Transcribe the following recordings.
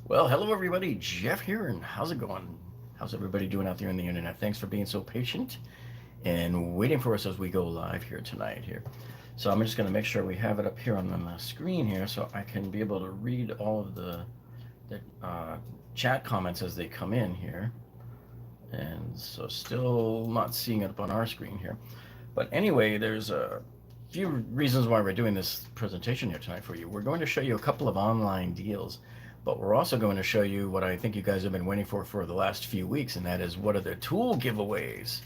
Well, hello everybody, Jeff here, and how's it going? How's everybody doing out there on the internet? Thanks for being so patient and waiting for us as we go live here tonight here. So I'm just going to make sure we have it up here on the screen here so I can be able to read all of the chat comments as they come in here. And so still not seeing it up on our screen here. But anyway, there's a few reasons why we're doing this presentation here tonight for you. We're going to show you a couple of online deals, but we're also going to show you what I think you guys have been waiting for the last few weeks, and that is what are the tool giveaways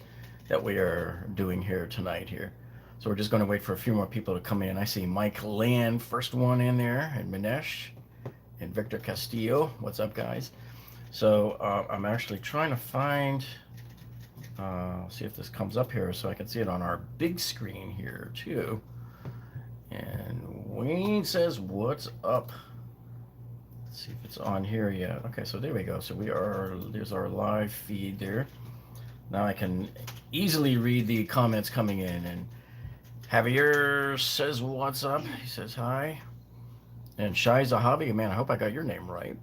that we are doing here tonight here. So we're just going to wait for a few more people to come in. I see Mike Land, first one in there, and Minesh, and Victor Castillo. What's up, guys? So I'm actually trying to find, see if this comes up here so I can see it on our big screen here too. And Wayne says, what's up? Let's see if it's on here yet. Okay, so there we go. So there's our live feed there. Now I can easily read the comments coming in. And Javier says, what's up? He says, hi. And Shai Zahabi, man, I hope I got your name right.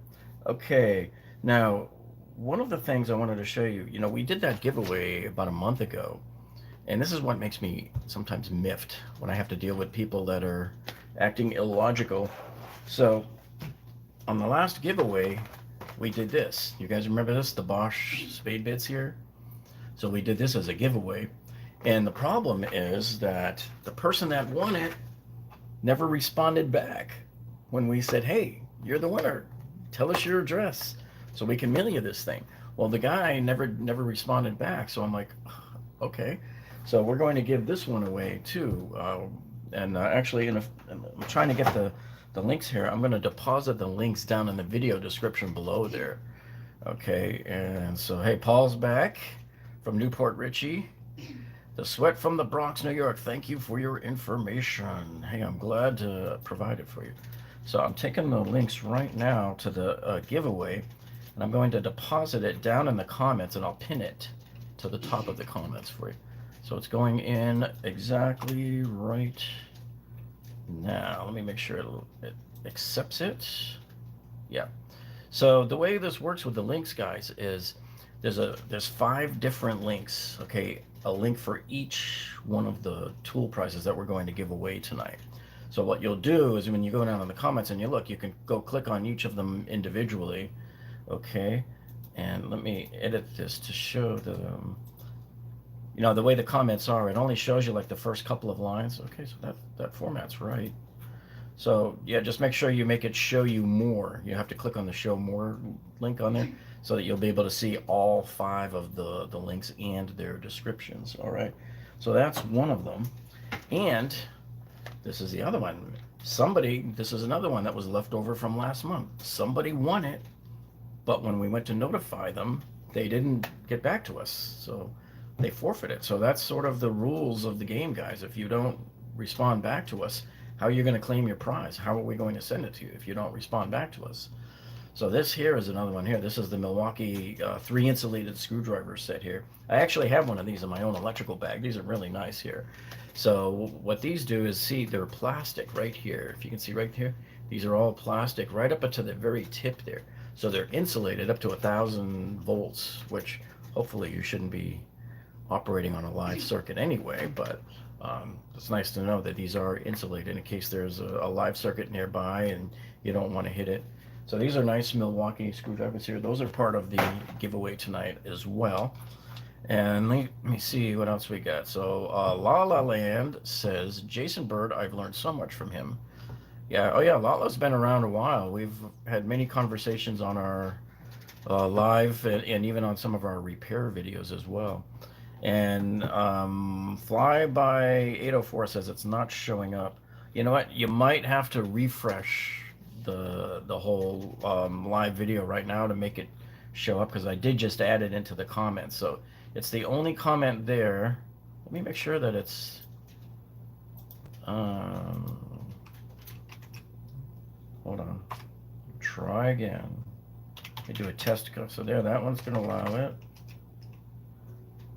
Okay, now, one of the things I wanted to show you, we did that giveaway about a month ago. And this is what makes me sometimes miffed when I have to deal with people that are acting illogical. So, on the last giveaway, we did this. You guys remember this? The Bosch spade bits here? So we did this as a giveaway. And the problem is that the person that won it never responded back when we said, hey, you're the winner. Tell us your address so we can mail you this thing. Well, the guy never responded back. So I'm like, okay. So we're going to give this one away too. Actually, I'm trying to get the links here. I'm going to deposit the links down in the video description below there. Okay, and so, hey, Paul's back from Newport Richie. The Sweat from the Bronx, New York. Thank you for your information. Hey, I'm glad to provide it for you. So I'm taking the links right now to the giveaway, and I'm going to deposit it down in the comments, and I'll pin it to the top of the comments for you. So it's going in exactly right now. Let me make sure it accepts it. Yeah. So the way this works with the links, guys, is there's 5 different links. Okay, a link for each one of the tool prizes that we're going to give away tonight. So what you'll do is when you go down in the comments and you look, you can go click on each of them individually. Okay, and let me edit this to show the way the comments are. It only shows you like the first couple of lines. Okay, so that format's right. So yeah, just make sure you make it show you more. You have to click on the show more link on there so that you'll be able to see all 5 of the links and their descriptions. All right, so that's one of them. And this is the other one. This is another one that was left over from last month. Somebody won it, but when we went to notify them, they didn't get back to us. So they forfeited. So that's sort of the rules of the game, guys. If you don't respond back to us, how are you going to claim your prize? How are we going to send it to you if you don't respond back to us? So this here is another one here. This is the Milwaukee 3 insulated screwdriver set here. I actually have one of these in my own electrical bag. These are really nice here. So what these do is, see, they're plastic right here. If you can see right here, these are all plastic right up to the very tip there. So they're insulated up to 1,000 volts, which hopefully you shouldn't be operating on a live circuit anyway, but it's nice to know that these are insulated in case there's a live circuit nearby and you don't want to hit it. So these are nice Milwaukee screwdrivers here. Those are part of the giveaway tonight as well. And let me see what else we got. So La La Land says, Jason Bird, I've learned so much from him. Yeah, oh yeah, Lala's been around a while. We've had many conversations on our live and even on some of our repair videos as well. And Flyby 804 says it's not showing up. You know what? You might have to refresh the whole live video right now to make it show up, because I did just add it into the comments. So it's the only comment there. Let me make sure that it's hold on. Try again. Let me do a test code. So there, that one's gonna allow it.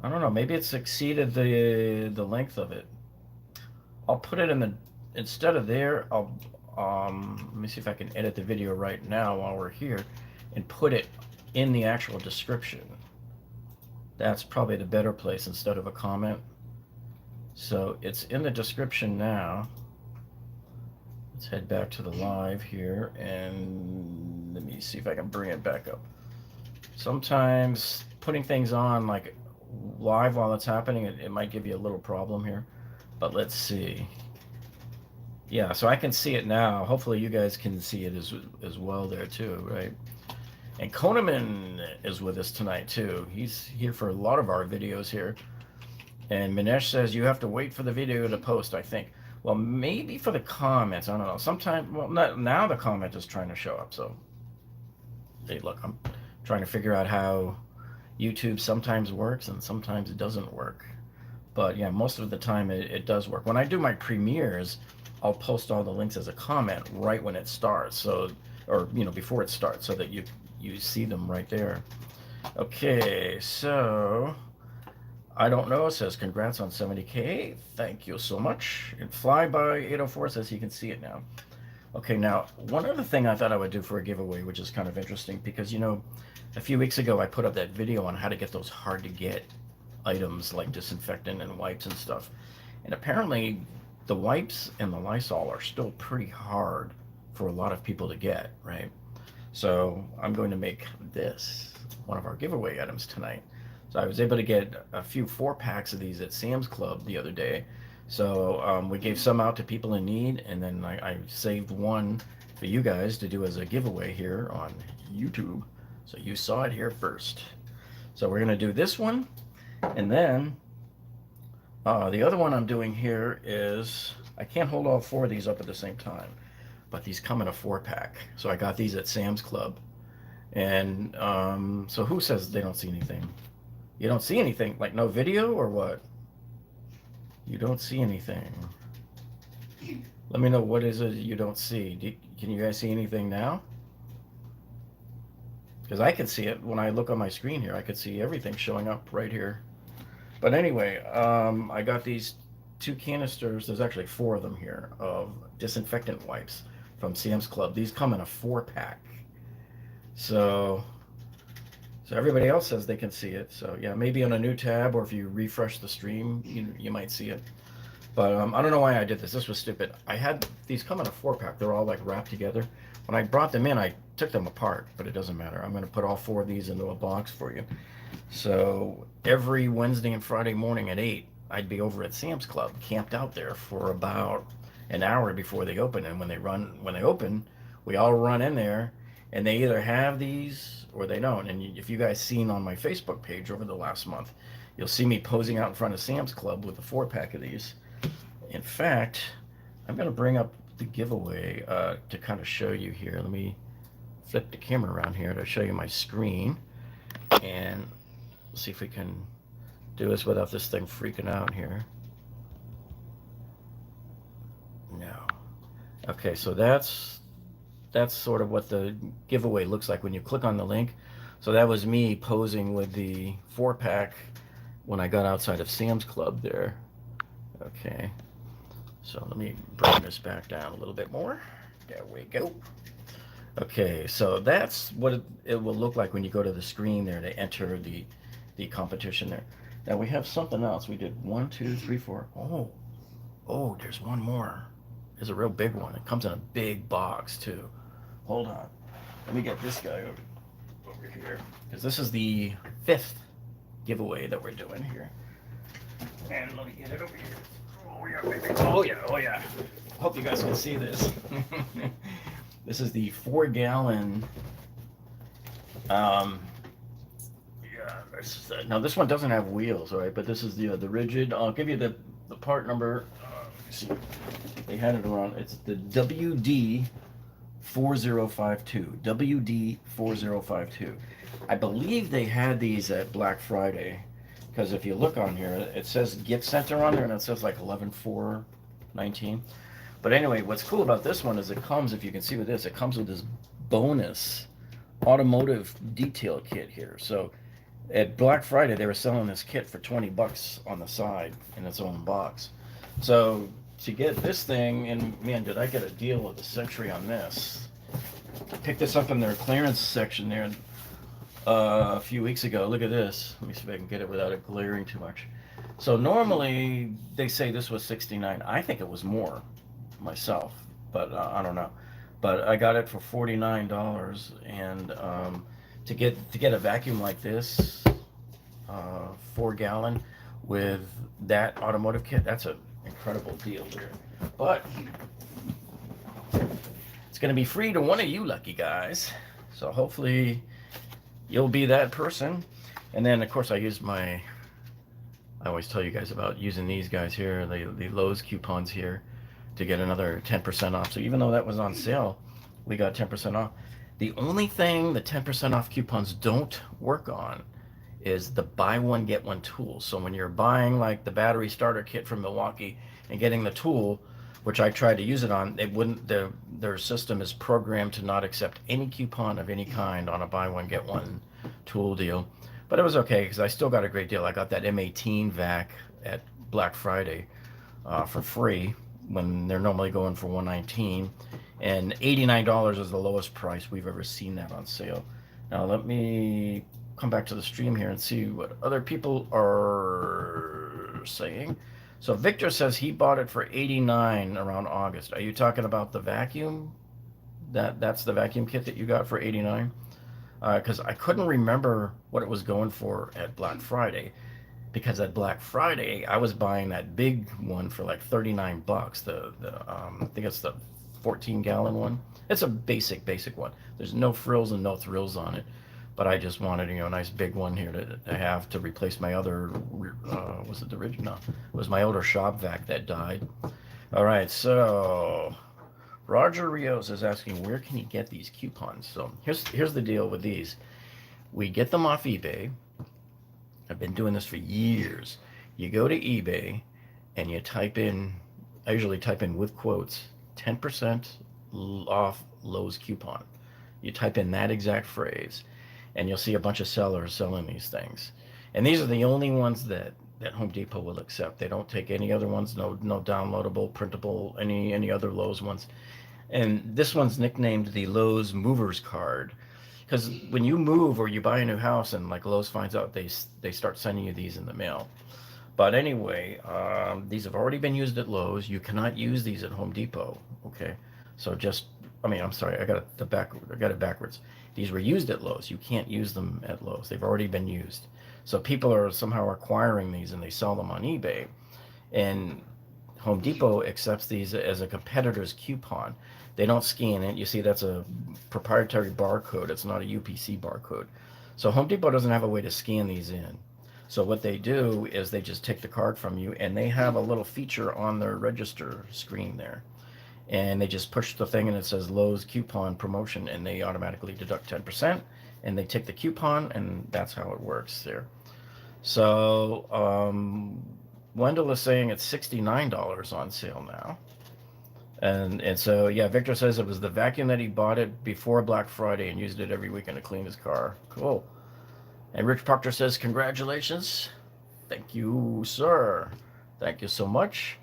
I don't know, maybe it's exceeded the length of it. I'll put it in the, instead of there, I'll let me see if I can edit the video right now while we're here. and put it in the actual description. That's probably the better place instead of a comment. So it's in the description now. Let's head back to the live here, and let me see if I can bring it back up. Sometimes putting things on like live while it's happening, it might give you a little problem here, but let's see. Yeah, so I can see it now. Hopefully you guys can see it as well there too, right? And Koneman is with us tonight too. He's here for a lot of our videos here. And Minesh says you have to wait for the video to post, I think. Well, maybe for the comments. I don't know. Sometimes, well, not, now the comment is trying to show up. So, hey, look, I'm trying to figure out how YouTube sometimes works and sometimes it doesn't work. But yeah, most of the time it does work. When I do my premieres, I'll post all the links as a comment right when it starts. So, or, you know, before it starts, so that you see them right there. Okay, so I don't know says congrats on 70K. Thank you so much. And Flyby804 says he can see it now. Okay, now one other thing I thought I would do for a giveaway, which is kind of interesting, because you know, a few weeks ago I put up that video on how to get those hard to get items like disinfectant and wipes and stuff. And apparently the wipes and the Lysol are still pretty hard for a lot of people to get, right? So I'm going to make this one of our giveaway items tonight. So I was able to get a few 4-packs of these at Sam's Club the other day. So we gave some out to people in need, and then I saved one for you guys to do as a giveaway here on YouTube. So you saw it here first. So we're going to do this one, and then the other one I'm doing here is, I can't hold all 4 of these up at the same time, but these come in a 4-pack. So I got these at Sam's Club. And so who says they don't see anything? You don't see anything? Like no video or what? You don't see anything. Let me know what is it you don't see. Can you guys see anything now? Because I can see it when I look on my screen here. I could see everything showing up right here. But anyway, I got these 2 canisters. There's actually 4 of them here of disinfectant wipes from Sam's Club. These come in a 4-pack. So everybody else says they can see it. So yeah, maybe on a new tab, or if you refresh the stream, you might see it. But I don't know why I did this. This was stupid. I had these come in a 4-pack. They're all like wrapped together. When I brought them in, I took them apart, but it doesn't matter. I'm going to put all 4 of these into a box for you. So every Wednesday and Friday morning at 8, I'd be over at Sam's Club, camped out there for about an hour before they open. And when they open, we all run in there, and they either have these or they don't. And if you guys seen on my Facebook page over the last month, you'll see me posing out in front of Sam's Club with a 4-pack of these. In fact, I'm going to bring up the giveaway to kind of show you here. Let me flip the camera around here to show you my screen, and see if we can do this without this thing freaking out here. No. Okay, so that's sort of what the giveaway looks like when you click on the link. So that was me posing with the 4-pack when I got outside of Sam's Club there. Okay, so let me bring this back down a little bit more. There we go. Okay, so that's what it will look like when you go to the screen there to enter the competition there. Now we have something else. We did 1, 2, 3, 4. Oh, there's one more. There's a real big one. It comes in a big box too. Hold on. Let me get this guy over here, because this is the 5th giveaway that we're doing here. And let me get it over here. Oh yeah, baby. Oh yeah. Hope you guys can see this. This is the 4-gallon. Now this one doesn't have wheels, all right? But this is the Ridgid. I'll give you the part number. Let's see, they had it around. It's the WD4052. WD4052. I believe they had these at Black Friday, because if you look on here, it says gift center on there, and it says like 11/4/19. But anyway, what's cool about this one is it comes, if you can see with this, it comes with this bonus automotive detail kit here. So at Black Friday, they were selling this kit for 20 bucks on the side in its own box. So to get this thing, and man, did I get a deal of the century on this. Picked this up in their clearance section there a few weeks ago. Look at this. Let me see if I can get it without it glaring too much. So normally they say this was $69. I think it was more myself, but I don't know. But I got it for $49, and to get a vacuum like this, 4 gallon, with that automotive kit, that's an incredible deal there. But it's going to be free to one of you lucky guys. So hopefully you'll be that person. And then of course I always tell you guys about using these guys here, the Lowe's coupons here, to get another 10% off. So even though that was on sale, we got 10% off. The only thing the 10% off coupons don't work on is the buy one get one tool. So when you're buying like the battery starter kit from Milwaukee and getting the tool, which I tried to use it on, it wouldn't. Their system is programmed to not accept any coupon of any kind on a buy one get one tool deal. But it was okay because I still got a great deal. I got that M18 vac at Black Friday for free when they're normally going for $119, and $89 is the lowest price we've ever seen that on sale. Now let me come back to the stream here and see what other people are saying. So Victor says he bought it for $89 around August. Are you talking about the vacuum? That's the vacuum kit that you got for $89? Because I couldn't remember what it was going for at Black Friday. Because at Black Friday, I was buying that big one for like $39. I think it's the 14-gallon one. It's a basic one. There's no frills and no thrills on it. But I just wanted, a nice big one here to have to replace my other, was it the Ridgid? No, it was my older shop vac that died. All right, so Roger Rios is asking, where can you get these coupons? So here's the deal with these. We get them off eBay. I've been doing this for years. You go to eBay and you type in, I usually type in with quotes, 10% off Lowe's coupon. You type in that exact phrase, and you'll see a bunch of sellers selling these things. And these are the only ones that Home Depot will accept. They don't take any other ones, no downloadable, printable, any other Lowe's ones. And this one's nicknamed the Lowe's Movers Card, because when you move or you buy a new house and like Lowe's finds out, they start sending you these in the mail. But anyway, these have already been used at Lowe's. You cannot use these at Home Depot. Okay, so I'm sorry, I got it backwards. These were used at Lowe's. You can't use them at Lowe's. They've already been used. So people are somehow acquiring these and they sell them on eBay. And Home Depot accepts these as a competitor's coupon. They don't scan it. You see, that's a proprietary barcode. It's not a UPC barcode. So Home Depot doesn't have a way to scan these in. So what they do is they just take the card from you, and they have a little feature on their register screen there. And they just push the thing and it says Lowe's coupon promotion, and they automatically deduct 10%, and they take the coupon, and that's how it works there. So Wendell is saying it's $69 on sale now. And so, yeah, Victor says it was the vacuum that he bought it before Black Friday and used it every weekend to clean his car. Cool. And Rich Proctor says, congratulations. Thank you, sir. Thank you so much.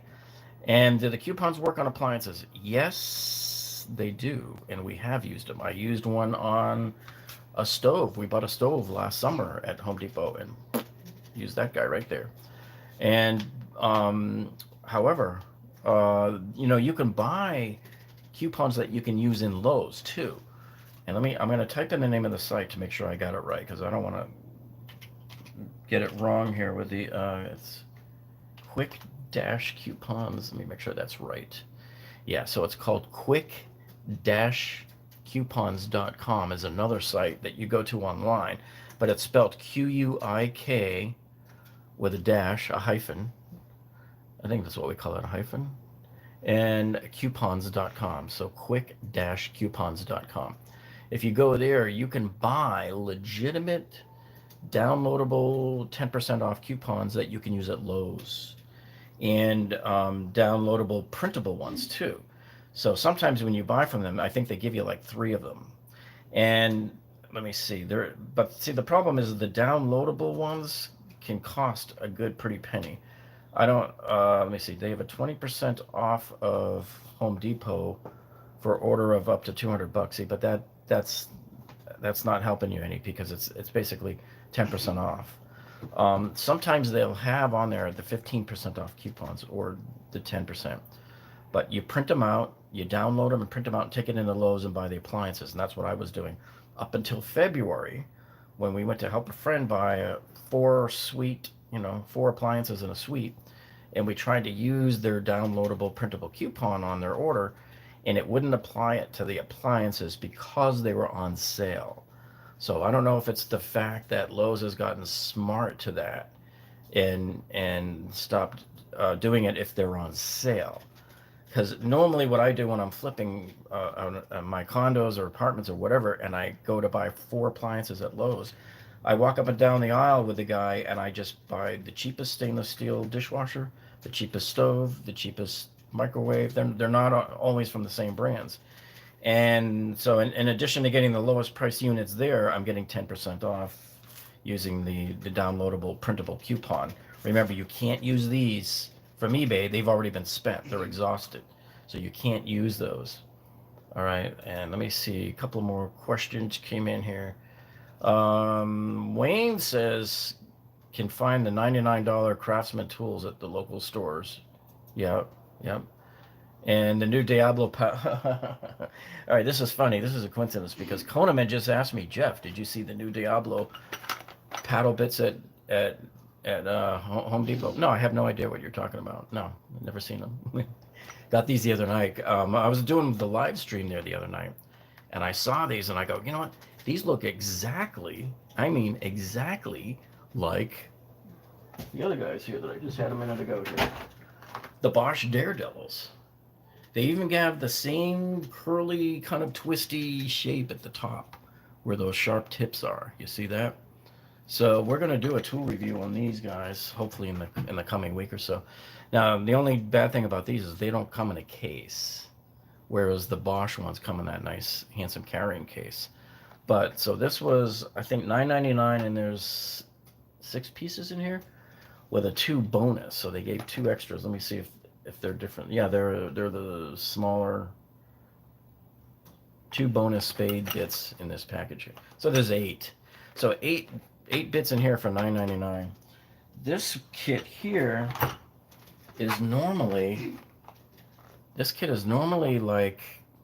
And do the coupons work on appliances? Yes, they do. And we have used them. I used one on a stove. We bought a stove last summer at Home Depot and used that guy right there. And however, you can buy coupons that you can use in Lowe's too. And I'm going to type in the name of the site to make sure I got it right, because I don't want to get it wrong here with the, it's quick-coupons. Let me make sure that's right. Yeah, so it's called quick-coupons.com is another site that you go to online, but it's spelled Q-U-I-K with a dash, a hyphen. I think that's what we call it, a hyphen. And coupons.com, so quick-coupons.com. If you go there, you can buy legitimate, downloadable 10% off coupons that you can use at Lowe's, and downloadable printable ones too. So sometimes when you buy from them, I think they give you like 3 of them. And let me see, the problem is the downloadable ones can cost a good pretty penny. I don't, let me see, they have a 20% off of Home Depot for order of up to $200. See, but that's not helping you any, because it's basically 10% off. Sometimes they'll have on there the 15% off coupons or the 10%. But you print them out, you download them and print them out and take it into Lowe's and buy the appliances. And that's what I was doing up until February, when we went to help a friend buy a 4 appliances in a suite. And we tried to use their downloadable printable coupon on their order, and it wouldn't apply it to the appliances because they were on sale. So I don't know if it's the fact that Lowe's has gotten smart to that and stopped doing it if they're on sale. Because normally what I do when I'm flipping my condos or apartments or whatever, and I go to buy 4 appliances at Lowe's, I walk up and down the aisle with the guy, and I just buy the cheapest stainless steel dishwasher, the cheapest stove, the cheapest microwave. They're not always from the same brands. And so in addition to getting the lowest price units there, I'm getting 10% off using the downloadable printable coupon. Remember, you can't use these from eBay. They've already been spent. They're exhausted. So you can't use those. All right, and let me see. A couple more questions came in here. Wayne says, can find the $99 Craftsman tools at the local stores. Yep. And the new Diablo all right, this is funny. This is a coincidence, because Konaman just asked me, Jeff, did you see the new Diablo paddle bits at Home Depot? No, I have no idea what you're talking about. No, I've never seen them. Got these the other night. I was doing the live stream there the other night, and I saw these, and I go, you know what? These look exactly like the other guys here that I just had a minute ago here. The Bosch Daredevils. They even have the same curly, kind of twisty shape at the top where those sharp tips are. You see that? So we're going to do a tool review on these guys, hopefully in the coming week or so. Now, the only bad thing about these is they don't come in a case, whereas the Bosch ones come in that nice, handsome carrying case. But so this was, I think, $9.99, and there's 6 pieces in here with a 2 bonus. So they gave 2 extras. Let me see if they're different. Yeah, they're the smaller 2 bonus spade bits in this package here. So there's 8. So 8 bits in here for $9.99. This kit here is normally like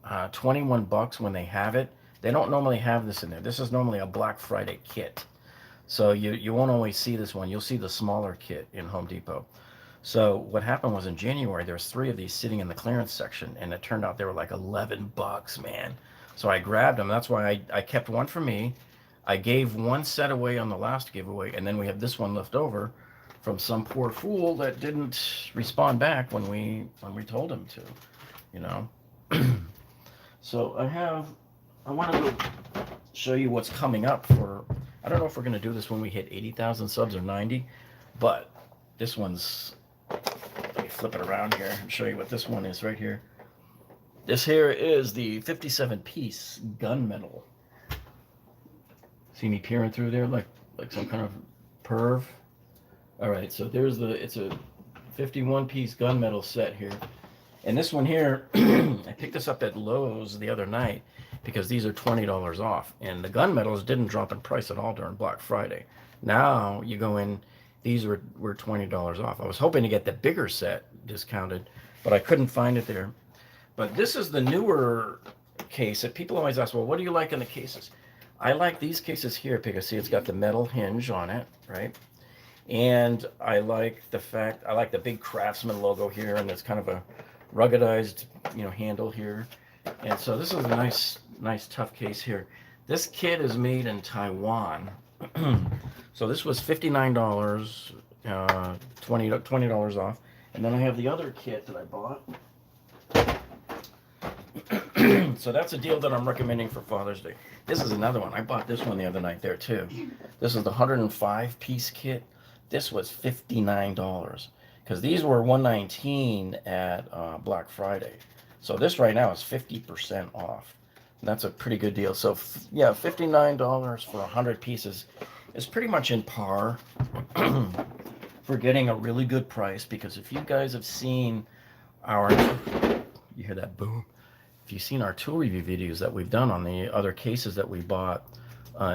$21 when they have it. They don't normally have this in there. This is normally a Black Friday kit. So you won't always see this one. You'll see the smaller kit in Home Depot. So what happened was, in January, there was 3 of these sitting in the clearance section, and it turned out they were like $11, man. So I grabbed them. That's why I kept one for me. I gave 1 set away on the last giveaway, and then we have this one left over from some poor fool that didn't respond back when we told him to, you know. So I want to go show you what's coming up for. I don't know if we're going to do this when we hit 80,000 subs or 90, but this one's. Let me flip it around here and show you what this one is right here. This here is the 57-piece gunmetal. See me peering through there like some kind of perv? All right, so it's a 51-piece gunmetal set here. And this one here, I picked this up at Lowe's the other night because these are $20 off. And the gunmetals didn't drop in price at all during Black Friday. Now you go in, these were $20 off. I was hoping to get the bigger set discounted, but I couldn't find it there. But this is the newer case that people always ask, well, what do you like in the cases? I like these cases here because, see, it's got the metal hinge on it, right? And I like the big Craftsman logo here, and it's kind of a ruggedized, handle here. And so this is a nice tough case here. This kit is made in Taiwan. So this was $59, $20 off. And then I have the other kit that I bought. So that's a deal that I'm recommending for Father's Day. This is another one. I bought this one the other night there too. This is the 105-piece kit. This was $59 because these were $119 at Black Friday. So this right now is 50% off. And that's a pretty good deal. So yeah, $59 for 100 pieces is pretty much in par for getting a really good price. Because if you guys have seen you hear that boom? if you've seen our tool review videos that we've done on the other cases that we bought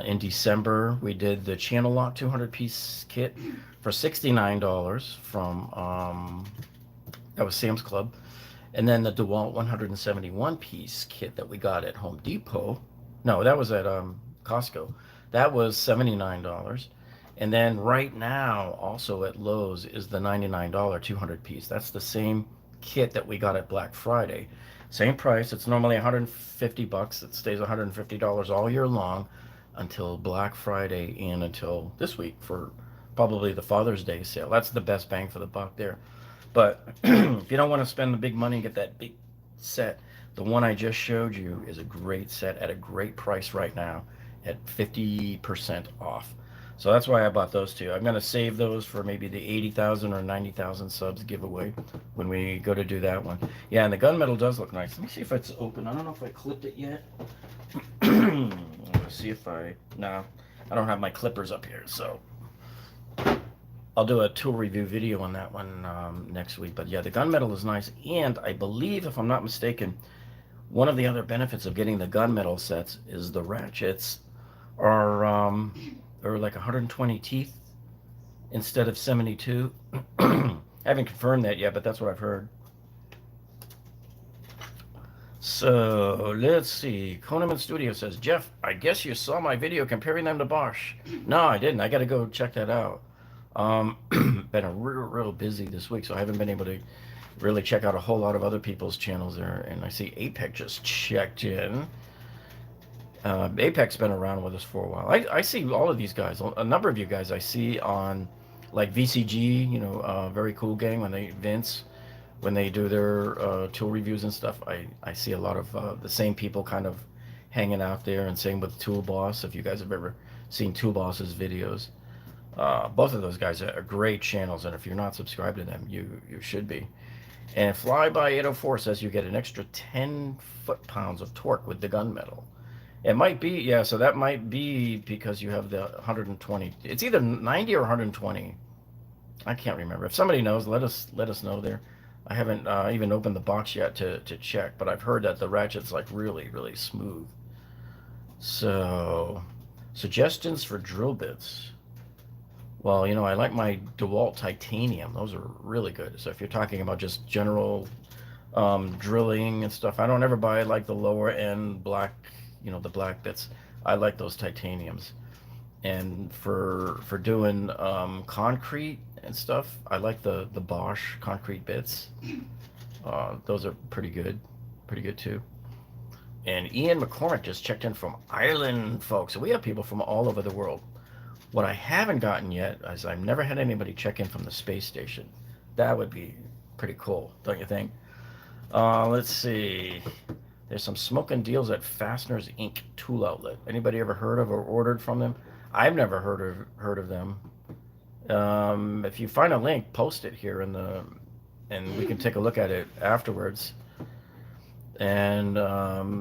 in December, we did the Channel Lock 200-piece kit for $69 from, that was Sam's Club. And then the Dewalt 171-piece kit that we got at Home Depot. No, that was at Costco. That was $79. And then right now, also at Lowe's, is the $99 200-piece. That's the same kit that we got at Black Friday. Same price. It's normally $150. It stays $150 all year long until Black Friday and until this week for probably the Father's Day sale. That's the best bang for the buck there. But if you don't want to spend the big money and get that big set, the one I just showed you is a great set at a great price right now at 50% off. So that's why I bought those two. I'm going to save those for maybe the 80,000 or 90,000 subs giveaway when we go to do that one. Yeah, and the gunmetal does look nice. Let me see if it's open. I don't know if I clipped it yet. Let's see if no, I don't have my clippers up here, so I'll do a tool review video on that one next week. But yeah, the gunmetal is nice, and I believe, if I'm not mistaken, one of the other benefits of getting the gunmetal sets is the ratchets are like 120 teeth instead of 72. I haven't confirmed that yet, but that's what I've heard. So let's see. Koneman Studio says, Jeff, I guess you saw my video comparing them to Bosch. No, I didn't. I got to go check that out. Been a real busy this week, so I haven't been able to really check out a whole lot of other people's channels there. And I see Apex just checked in. Apex been around with us for a while. I see all of these guys, a number of you guys I see on like VCG, Very Cool Gang, Vince, when they do their tool reviews and stuff. I see a lot of the same people kind of hanging out there, and same with Tool Boss, if you guys have ever seen Tool Boss's videos. Both of those guys are great channels, and if you're not subscribed to them, you should be. And Flyby804 says you get an extra 10 foot-pounds of torque with the gunmetal. It might be, yeah, so that might be because you have the 120. It's either 90 or 120. I can't remember. If somebody knows, let us know there. I haven't even opened the box yet to check, but I've heard that the ratchet's like really, really smooth. So, suggestions for drill bits. Well, I like my DeWalt titanium. Those are really good. So if you're talking about just general drilling and stuff, I don't ever buy like the lower end black, the black bits. I like those titaniums. And for doing concrete and stuff, I like the Bosch concrete bits. Those are pretty good too. And Ian McCormick just checked in from Ireland, folks. So we have people from all over the world. What I haven't gotten yet is I've never had anybody check in from the space station. That would be pretty cool, don't you think? Let's see. There's some smoking deals at Fasteners Inc. tool outlet. Anybody ever heard of or ordered from them? I've never heard of them. If you find a link, post it here and we can take a look at it afterwards. And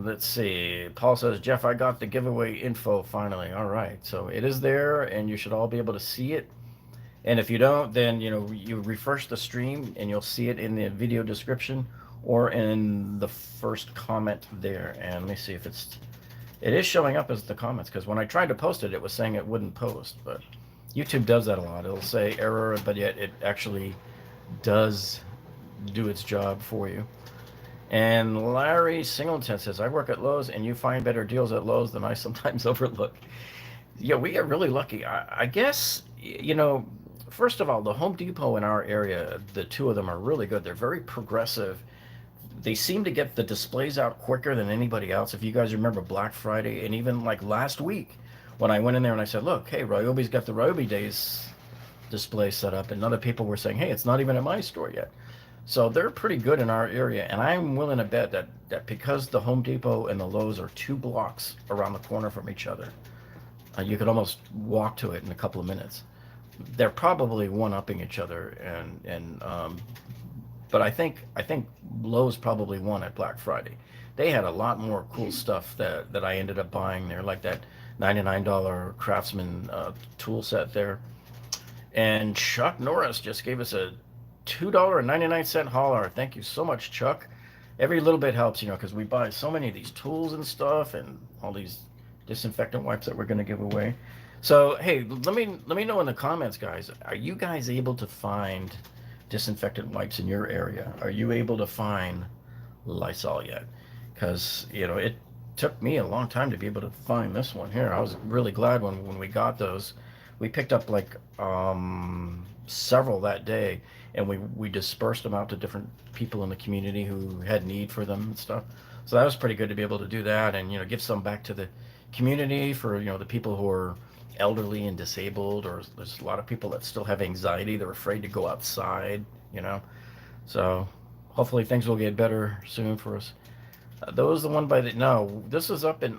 let's see. Paul says, Jeff, I got the giveaway info finally. All right. So it is there, and you should all be able to see it. And if you don't, then, you refresh the stream, and you'll see it in the video description or in the first comment there. And let me see if it is showing up as the comments, because when I tried to post it, it was saying it wouldn't post. But YouTube does that a lot. It'll say error, but yet it actually does do its job for you. And Larry Singleton says, I work at Lowe's, and you find better deals at Lowe's than I sometimes overlook. Yeah, we get really lucky. I guess, first of all, the Home Depot in our area, the two of them are really good. They're very progressive. They seem to get the displays out quicker than anybody else. If you guys remember Black Friday, and even like last week, when I went in there and I said, look, hey, Ryobi's got the Ryobi Days display set up, and other people were saying, hey, it's not even at my store yet. So they're pretty good in our area, and I'm willing to bet that because the Home Depot and the Lowe's are 2 blocks around the corner from each other, you could almost walk to it in a couple of minutes. They're probably one-upping each other, but I think Lowe's probably won at Black Friday. They had a lot more cool stuff that I ended up buying there, like that $99 Craftsman tool set there. And Chuck Norris just gave us a $2.99 hauler. Thank you so much, Chuck. every little bit helps, because we buy so many of these tools and stuff, and all these disinfectant wipes that we're going to give away. So hey, let me know in the comments, guys. Are you guys able to find disinfectant wipes in your area? Are you able to find Lysol yet? Because it took me a long time to be able to find this one here. I was really glad when we got those. We picked up like several that day, and we dispersed them out to different people in the community who had need for them and stuff. So that was pretty good to be able to do that, and give some back to the community for the people who are elderly and disabled, or there's a lot of people that still have anxiety. They're afraid to go outside. So hopefully things will get better soon for us. Those the one by the no. This is up in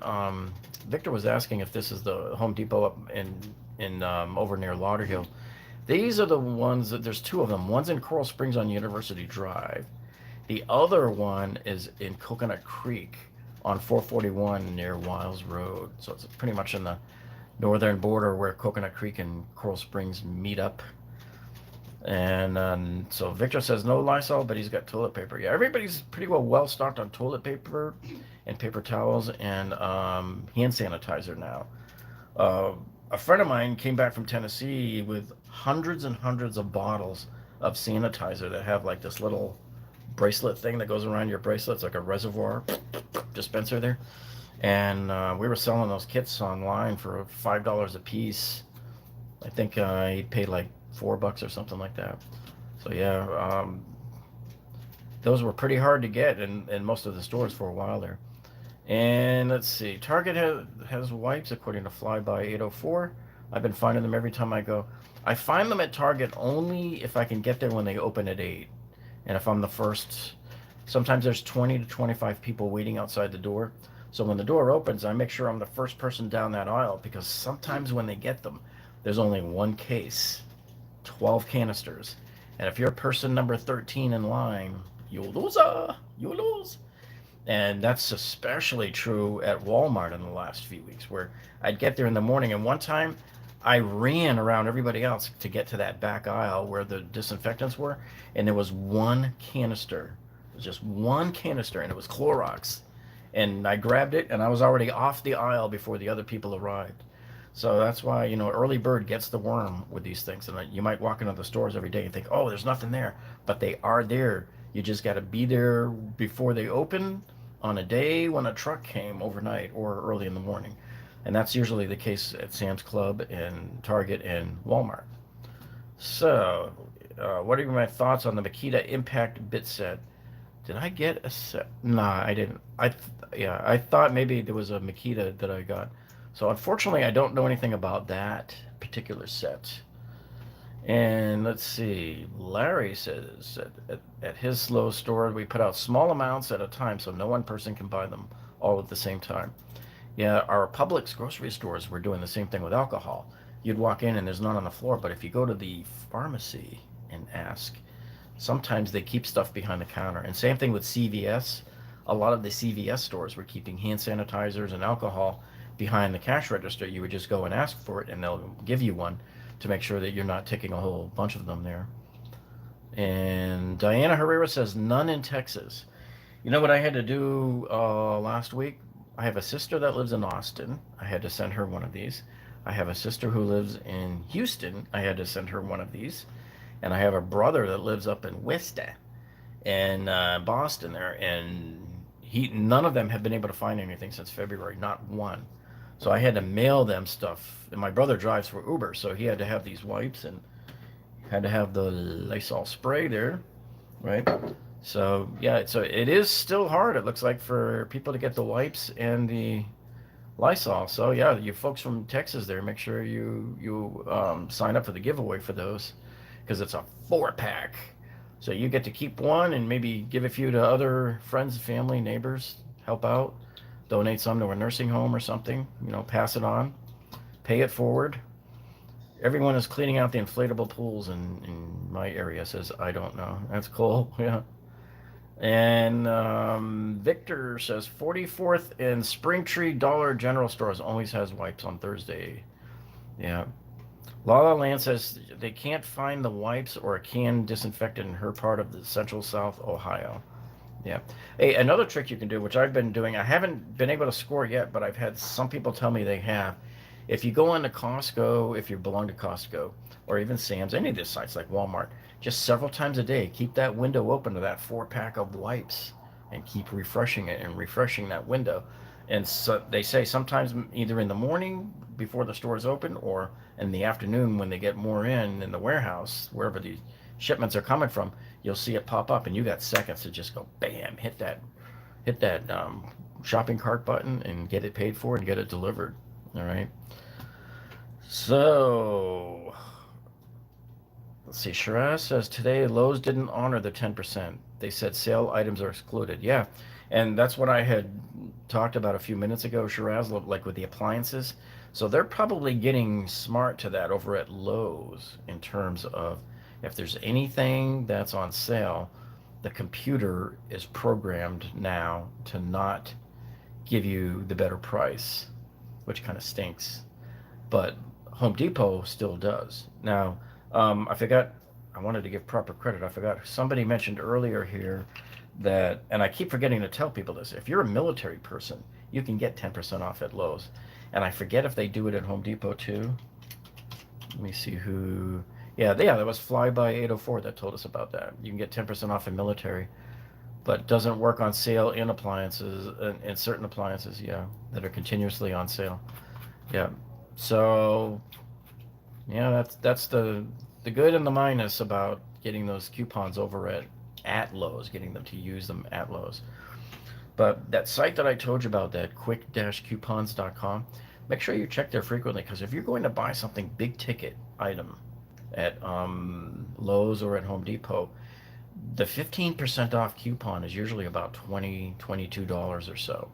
Victor was asking if this is the Home Depot up in over near Lauderhill. These are the ones that there's two of them. One's in Coral Springs on University Drive. The other one is in Coconut Creek on 441 near Wiles Road. So it's pretty much in the northern border where Coconut Creek and Coral Springs meet up. And so Victor says no Lysol, but he's got toilet paper. Yeah, everybody's pretty well stocked on toilet paper and paper towels and hand sanitizer now. A friend of mine came back from Tennessee with hundreds and hundreds of bottles of sanitizer that have like this little bracelet thing that goes around your bracelet. It's like a reservoir dispenser there. And we were selling those kits online for $5 a piece. I think he paid like $4 or something like that. So yeah, those were pretty hard to get in most of the stores for a while there. And let's see, Target has wipes according to Flyby 804. I've been finding them every time I go. I find them at Target only if I can get there when they open at 8. And if I'm the first, sometimes there's 20 to 25 people waiting outside the door. So when the door opens, I make sure I'm the first person down that aisle, because sometimes when they get them, there's only one case, 12 canisters. And if you're person number 13 in line, you lose. And that's especially true at Walmart in the last few weeks, where I'd get there in the morning, and one time I ran around everybody else to get to that back aisle where the disinfectants were, and there was one canister. It was just one canister, and it was Clorox. And I grabbed it, and I was already off the aisle before the other people arrived. So that's why, early bird gets the worm with these things. And you might walk into the stores every day and think, oh, there's nothing there. But they are there. You just got to be there before they open on a day when a truck came overnight or early in the morning. And that's usually the case at Sam's Club and Target and Walmart. So, what are my thoughts on the Makita Impact bit set? Did I get a set? Nah, I didn't. I thought maybe there was a Makita that I got. So unfortunately, I don't know anything about that particular set. And let's see, Larry says at his Lowe's store, we put out small amounts at a time so no one person can buy them all at the same time. Yeah, our Publix grocery stores were doing the same thing with alcohol. You'd walk in and there's none on the floor, but if you go to the pharmacy and ask, sometimes they keep stuff behind the counter. And same thing with CVS. A lot of the CVS stores were keeping hand sanitizers and alcohol behind the cash register. You would just go and ask for it, and they'll give you one to make sure that you're not taking a whole bunch of them there. And Diana Herrera says, none in Texas. You know what I had to do last week? I have a sister that lives in Austin. I had to send her one of these. I have a sister who lives in Houston. I had to send her one of these. And I have a brother that lives up in Worcester and Boston there. And none of them have been able to find anything since February, not one. So I had to mail them stuff. And my brother drives for Uber, so he had to have these wipes and had to have the Lysol spray there, right? So yeah, so it is still hard, it looks like, for people to get the wipes and the Lysol. So yeah, you folks from Texas there, make sure you sign up for the giveaway for those, because it's a 4-pack. So you get to keep one and maybe give a few to other friends, family, neighbors, help out. Donate some to a nursing home or something, pass it on, pay it forward. Everyone is cleaning out the inflatable pools in my area, says, I don't know. That's cool, yeah. And Victor says, 44th and Springtree Dollar General Stores always has wipes on Thursday. Yeah. La La Land says they can't find the wipes or a canned disinfectant in her part of the Central South Ohio. Yeah. Hey, another trick you can do, which I've been doing, I haven't been able to score yet, but I've had some people tell me they have. If you go on to Costco, if you belong to Costco, or even Sam's, any of these sites like Walmart, just several times a day, keep that window open to that 4 pack of wipes and keep refreshing it and refreshing that window. And so they say sometimes either in the morning before the store is open or in the afternoon when they get more in the warehouse, wherever the shipments are coming from, you'll see it pop up and you got seconds to just go bam, hit that shopping cart button and get it paid for and get it delivered. All right. So let's see. Shiraz says today Lowe's didn't honor the 10%. They said sale items are excluded. Yeah, and that's what I had talked about a few minutes ago, Shiraz, like with the appliances. So they're probably getting smart to that over at Lowe's in terms of if there's anything that's on sale, the computer is programmed now to not give you the better price, which kind of stinks. But Home Depot still does. Now, I forgot, I wanted to give proper credit. I forgot, somebody mentioned earlier here that, and I keep forgetting to tell people this, if you're a military person, you can get 10% off at Lowe's. And I forget if they do it at Home Depot too. Let me see who. Yeah, that was Flyby 804 that told us about that. You can get 10% off in military, but doesn't work on sale in appliances, in certain appliances, yeah, that are continuously on sale. Yeah. So, yeah, that's the good and the minus about getting those coupons over at Lowe's, getting them to use them at Lowe's. But that site that I told you about, that quick-coupons.com, make sure you check there frequently because if you're going to buy something big ticket item at Lowe's or at Home Depot, the 15% off coupon is usually about $22 or so.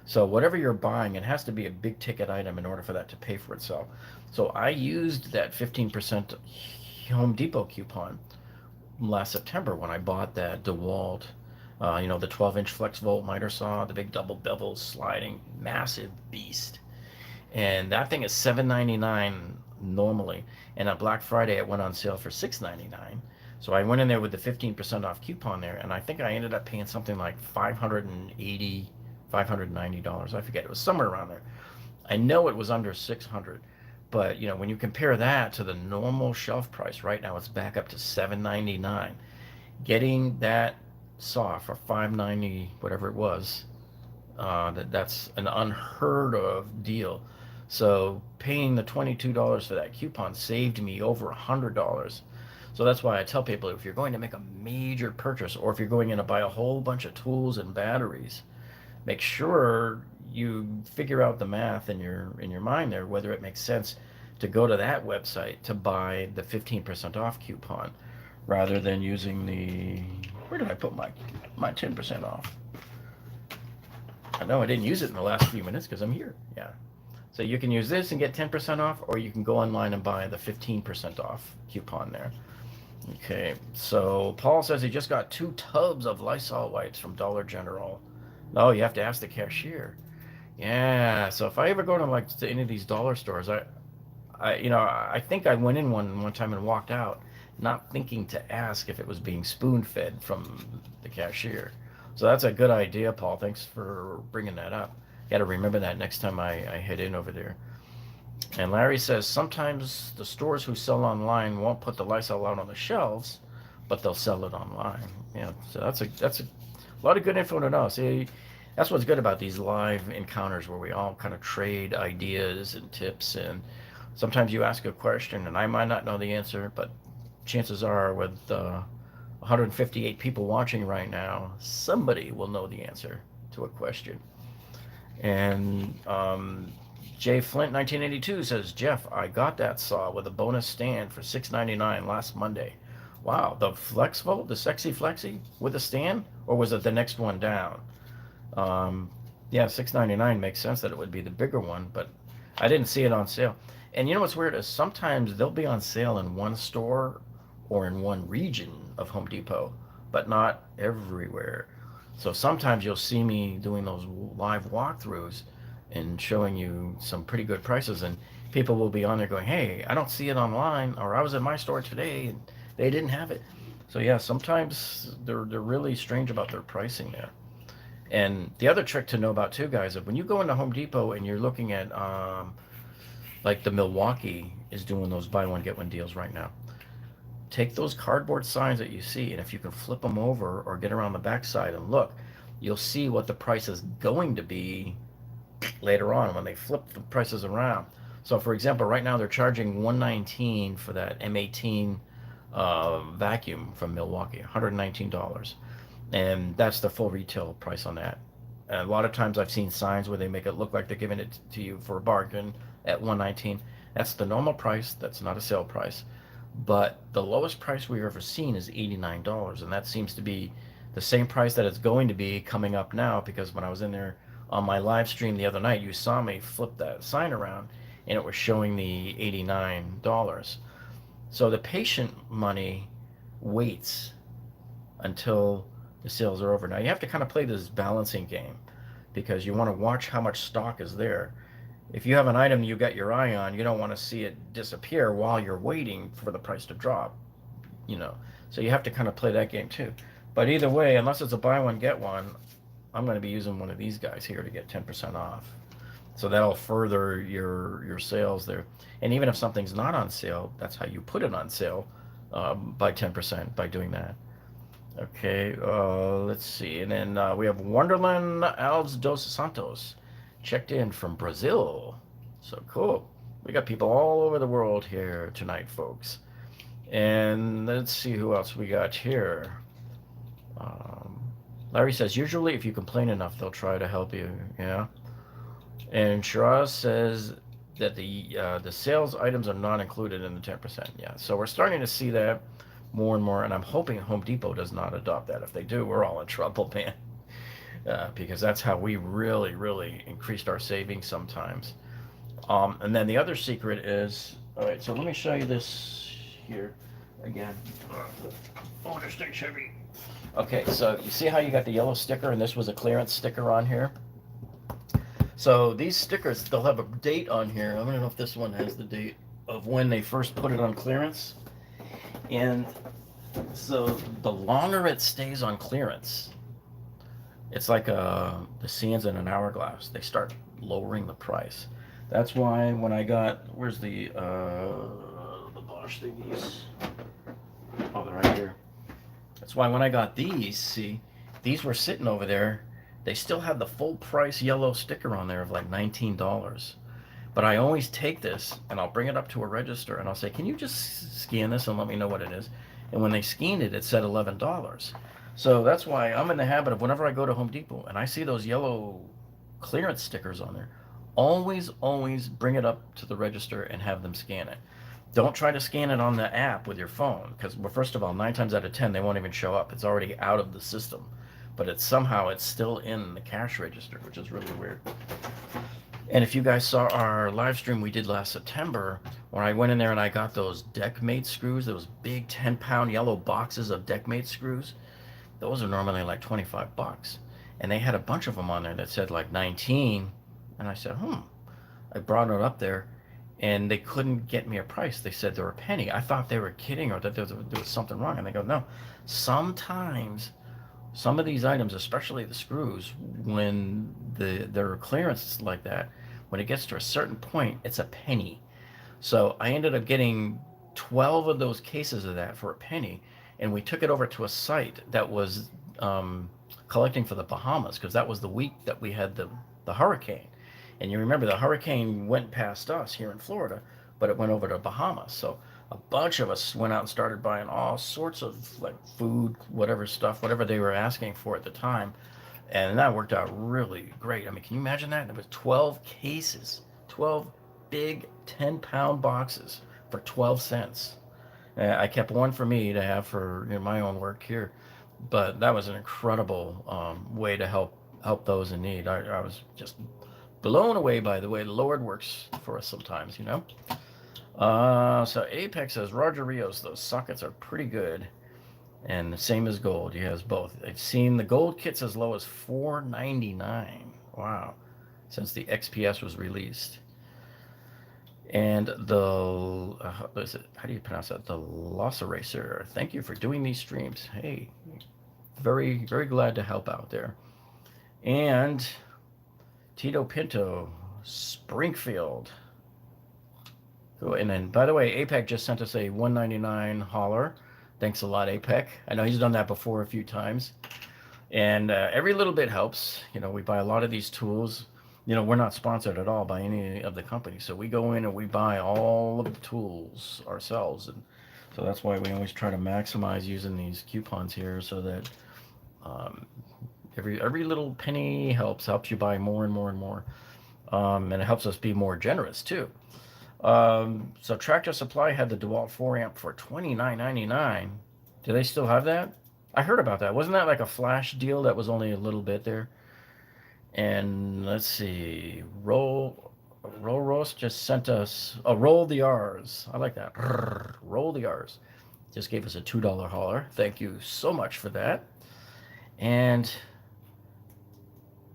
So whatever you're buying, it has to be a big ticket item in order for that to pay for itself. So I used that 15% Home Depot coupon last September when I bought that Dewalt, the 12-inch flex volt miter saw, the big double bevel sliding, massive beast. And that thing is $7.99 normally. And on Black Friday, it went on sale for $6.99. So I went in there with the 15% off coupon there, and I think I ended up paying something like $590. I forget. It was somewhere around there. I know it was under 600, but when you compare that to the normal shelf price, right now it's back up to $7.99. Getting that saw for $5.90, whatever it was, that's an unheard of deal. So paying the $22 for that coupon saved me over $100. So that's why I tell people if you're going to make a major purchase or if you're going in to buy a whole bunch of tools and batteries, make sure you figure out the math in your mind there, whether it makes sense to go to that website to buy the 15% off coupon rather than using the, where did I put my 10% off? I know I didn't use it in the last few minutes because I'm here. Yeah. So you can use this and get 10% off, or you can go online and buy the 15% off coupon there. Okay, so Paul says he just got 2 tubs of Lysol wipes from Dollar General. No, you have to ask the cashier. Yeah, so if I ever go to any of these dollar stores, I think I went in one time and walked out, not thinking to ask if it was being spoon-fed from the cashier. So that's a good idea, Paul. Thanks for bringing that up. Got to remember that next time I head in over there. And Larry says sometimes the stores who sell online won't put the Lysol out on the shelves, but they'll sell it online. Yeah, so that's a lot of good info to know. See, that's what's good about these live encounters where we all kind of trade ideas and tips. And sometimes you ask a question and I might not know the answer, but chances are with 158 people watching right now, somebody will know the answer to a question. And Jay Flint 1982 says, Jeff, I got that saw with a bonus stand for $6.99 last Monday. Wow, the Flex Volt, the Sexy Flexi with a stand, or was it the next one down? Yeah, $6.99 makes sense that it would be the bigger one, but I didn't see it on sale. And you know what's weird is sometimes they'll be on sale in one store or in one region of Home Depot, but not everywhere. So sometimes you'll see me doing those live walkthroughs and showing you some pretty good prices, and people will be on there going, hey, I don't see it online, or I was in my store today and they didn't have it. So yeah, sometimes they're really strange about their pricing there. And the other trick to know about too, guys, is when you go into Home Depot and you're looking at like the Milwaukee is doing those buy one get one deals right now. Take those cardboard signs that you see, and if you can flip them over or get around the backside and look, you'll see what the price is going to be later on when they flip the prices around. So, for example, right now they're charging $119 for that M18 vacuum from Milwaukee, $119, and that's the full retail price on that. And a lot of times I've seen signs where they make it look like they're giving it to you for a bargain at $119. That's the normal price. That's not a sale price. But the lowest price we've ever seen is $89, and that seems to be the same price that it's going to be coming up now, because when I was in there on my live stream the other night, you saw me flip that sign around and it was showing the $89. So the patient money waits until the sales are over. Now you have to kind of play this balancing game because you want to watch how much stock is there. If you have an item you got your eye on, you don't want to see it disappear while you're waiting for the price to drop, you know. So you have to kind of play that game too. But either way, unless it's a buy one get one, I'm going to be using one of these guys here to get 10% off. So that'll further your sales there. And even if something's not on sale, that's how you put it on sale, by 10% by doing that. Okay, let's see. And then we have Wonderland Alves dos Santos checked in from Brazil. So cool. We got people all over the world here tonight, folks. And let's see who else we got here. Larry says, usually if you complain enough, they'll try to help you. Yeah. And Shiraz says that the sales items are not included in the 10%. Yeah. So we're starting to see that more and more, and I'm hoping Home Depot does not adopt that. If they do, we're all in trouble, man. Because that's how we really, really increased our savings sometimes. And then the other secret is, all right, so let me show you this here again. Oh, this thing's heavy. Okay, so you see how you got the yellow sticker, and this was a clearance sticker on here? So these stickers, they'll have a date on here. I don't know if this one has the date of when they first put it on clearance. And so the longer it stays on clearance, it's like the sands in an hourglass. They start lowering the price. That's why when I got, where's the Bosch thingies? Oh, they're right here. That's why when I got these, see, these were sitting over there. They still have the full price yellow sticker on there of like $19. But I always take this and I'll bring it up to a register and I'll say, can you just scan this and let me know what it is? And when they scanned it, it said $11. So that's why I'm in the habit of, whenever I go to Home Depot and I see those yellow clearance stickers on there, always bring it up to the register and have them scan it. Don't try to scan it on the app with your phone, because, well, first of all, 9 times out of 10 they won't even show up. It's already out of the system, but it's still in the cash register, which is really weird. And if you guys saw our live stream we did last September, where I went in there and I got those Deckmate screws, those big 10-pound yellow boxes of Deckmate screws, those are normally like $25. And they had a bunch of them on there that said like 19. And I said, I brought it up there and they couldn't get me a price. They said they were a penny. I thought they were kidding or that there was something wrong. And they go, no, sometimes some of these items, especially the screws, when they're clearance like that, when it gets to a certain point, it's a penny. So I ended up getting 12 of those cases of that for a penny, and we took it over to a site that was collecting for the Bahamas, because that was the week that we had the hurricane. And you remember the hurricane went past us here in Florida, but it went over to Bahamas. So a bunch of us went out and started buying all sorts of like food, whatever stuff, whatever they were asking for at the time. And that worked out really great. I mean, can you imagine that? There was 12 cases, 12 big 10-pound boxes for 12 cents. I kept one for me to have for my own work here. But that was an incredible way to help those in need. I was just blown away by the way the Lord works for us sometimes, So Apex says, Roger Rios, those sockets are pretty good. And the same as gold. He has both. I've seen the gold kits as low as $4.99. Wow. Since the XPS was released. And the, how do you pronounce that? The Loss Eraser. Thank you for doing these streams. Hey, very, very glad to help out there. And Tito Pinto, Springfield. Cool. And then, by the way, APEC just sent us a $1.99 hauler. Thanks a lot, APEC. I know he's done that before a few times. And every little bit helps. You know, we buy a lot of these tools. You know, we're not sponsored at all by any of the companies. So we go in and we buy all of the tools ourselves. And so that's why we always try to maximize using these coupons here so that um, every little penny helps you buy more and more and more. And it helps us be more generous too. So Tractor Supply had the Dewalt 4 amp for $29.99. Do they still have that? I heard about that. Wasn't that like a flash deal that was only a little bit there? And let's see, Roll Roast just sent us a Roll the R's. I like that. Roll the R's. Just gave us a $2 hauler. Thank you so much for that. And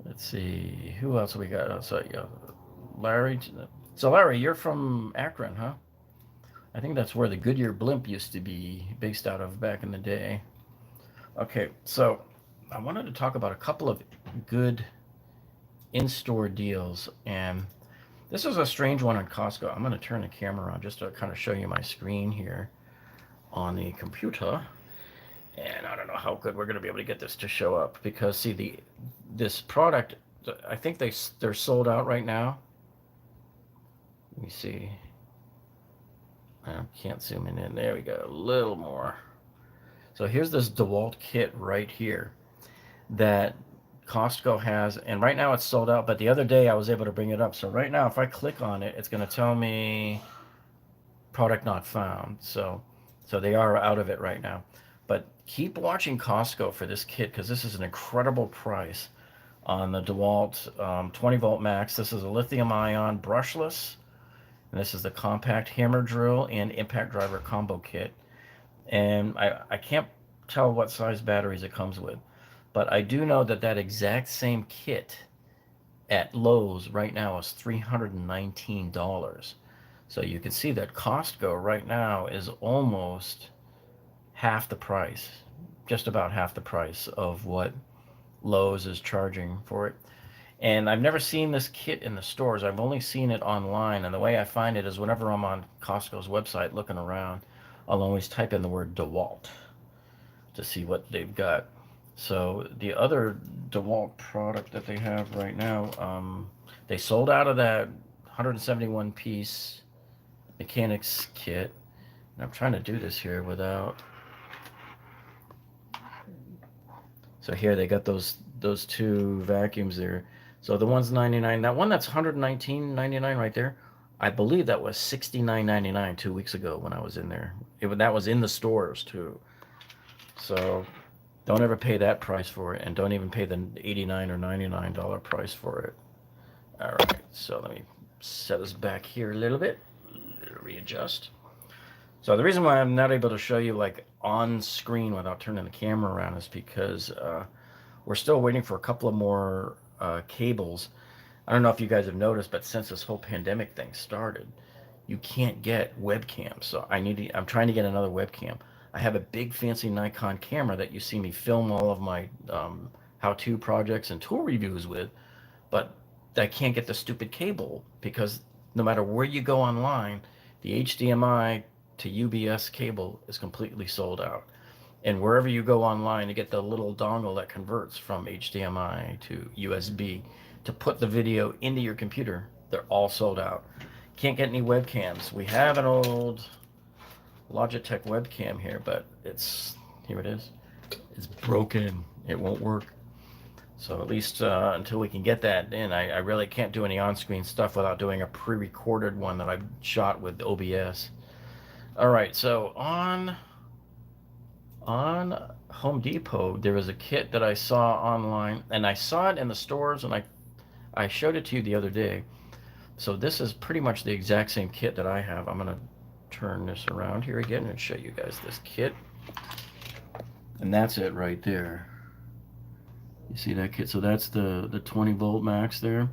let's see, who else we got? So yeah, Larry. So Larry, you're from Akron, huh? I think that's where the Goodyear blimp used to be based out of back in the day. Okay, so I wanted to talk about a couple of good in-store deals, and this is a strange one on Costco. I'm going to turn the camera on just to kind of show you my screen here on the computer. And I don't know how good we're going to be able to get this to show up because see this product, I think they're sold out right now. Let me see. I can't zoom in. There we go. A little more. So here's this Dewalt kit right here that Costco has, and right now it's sold out, but the other day I was able to bring it up. So right now if I click on it, it's going to tell me product not found. So they are out of it right now. But keep watching Costco for this kit because this is an incredible price on the Dewalt 20 volt max. This is a lithium-ion brushless, and this is the compact hammer drill and impact driver combo kit. And I can't tell what size batteries it comes with, but I do know that exact same kit at Lowe's right now is $319. So you can see that Costco right now is almost half the price, just about half the price of what Lowe's is charging for it. And I've never seen this kit in the stores. I've only seen it online. And the way I find it is whenever I'm on Costco's website looking around, I'll always type in the word DeWalt to see what they've got. So the other DeWalt product that they have right now, they sold out of that 171 piece mechanics kit. And I'm trying to do this here without. So here they got those two vacuums there. So the one's 99. That one that's 119.99 right there. I believe that was $69.99 2 weeks ago when I was in there. That was in the stores too. So don't ever pay that price for it, and don't even pay the $89 or $99 price for it. All right, so let me set us back here a little bit, readjust. So the reason why I'm not able to show you like on screen without turning the camera around is because we're still waiting for a couple of more cables. I don't know if you guys have noticed, but since this whole pandemic thing started, you can't get webcams. So I'm trying to get another webcam. I have a big fancy Nikon camera that you see me film all of my how-to projects and tool reviews with, but I can't get the stupid cable because no matter where you go online, the HDMI to UBS cable is completely sold out. And wherever you go online to get the little dongle that converts from HDMI to USB to put the video into your computer, they're all sold out. Can't get any webcams. We have an old Logitech webcam here, but here it is. It's broken. It won't work. So at least until we can get that in, I really can't do any on-screen stuff without doing a pre-recorded one that I shot with OBS. All right, so on Home Depot, there was a kit that I saw online, and I saw it in the stores, and I showed it to you the other day. So this is pretty much the exact same kit that I have. I'm going to turn this around here again and show you guys this kit. And that's it right there. You see that kit? So that's the 20 volt max there.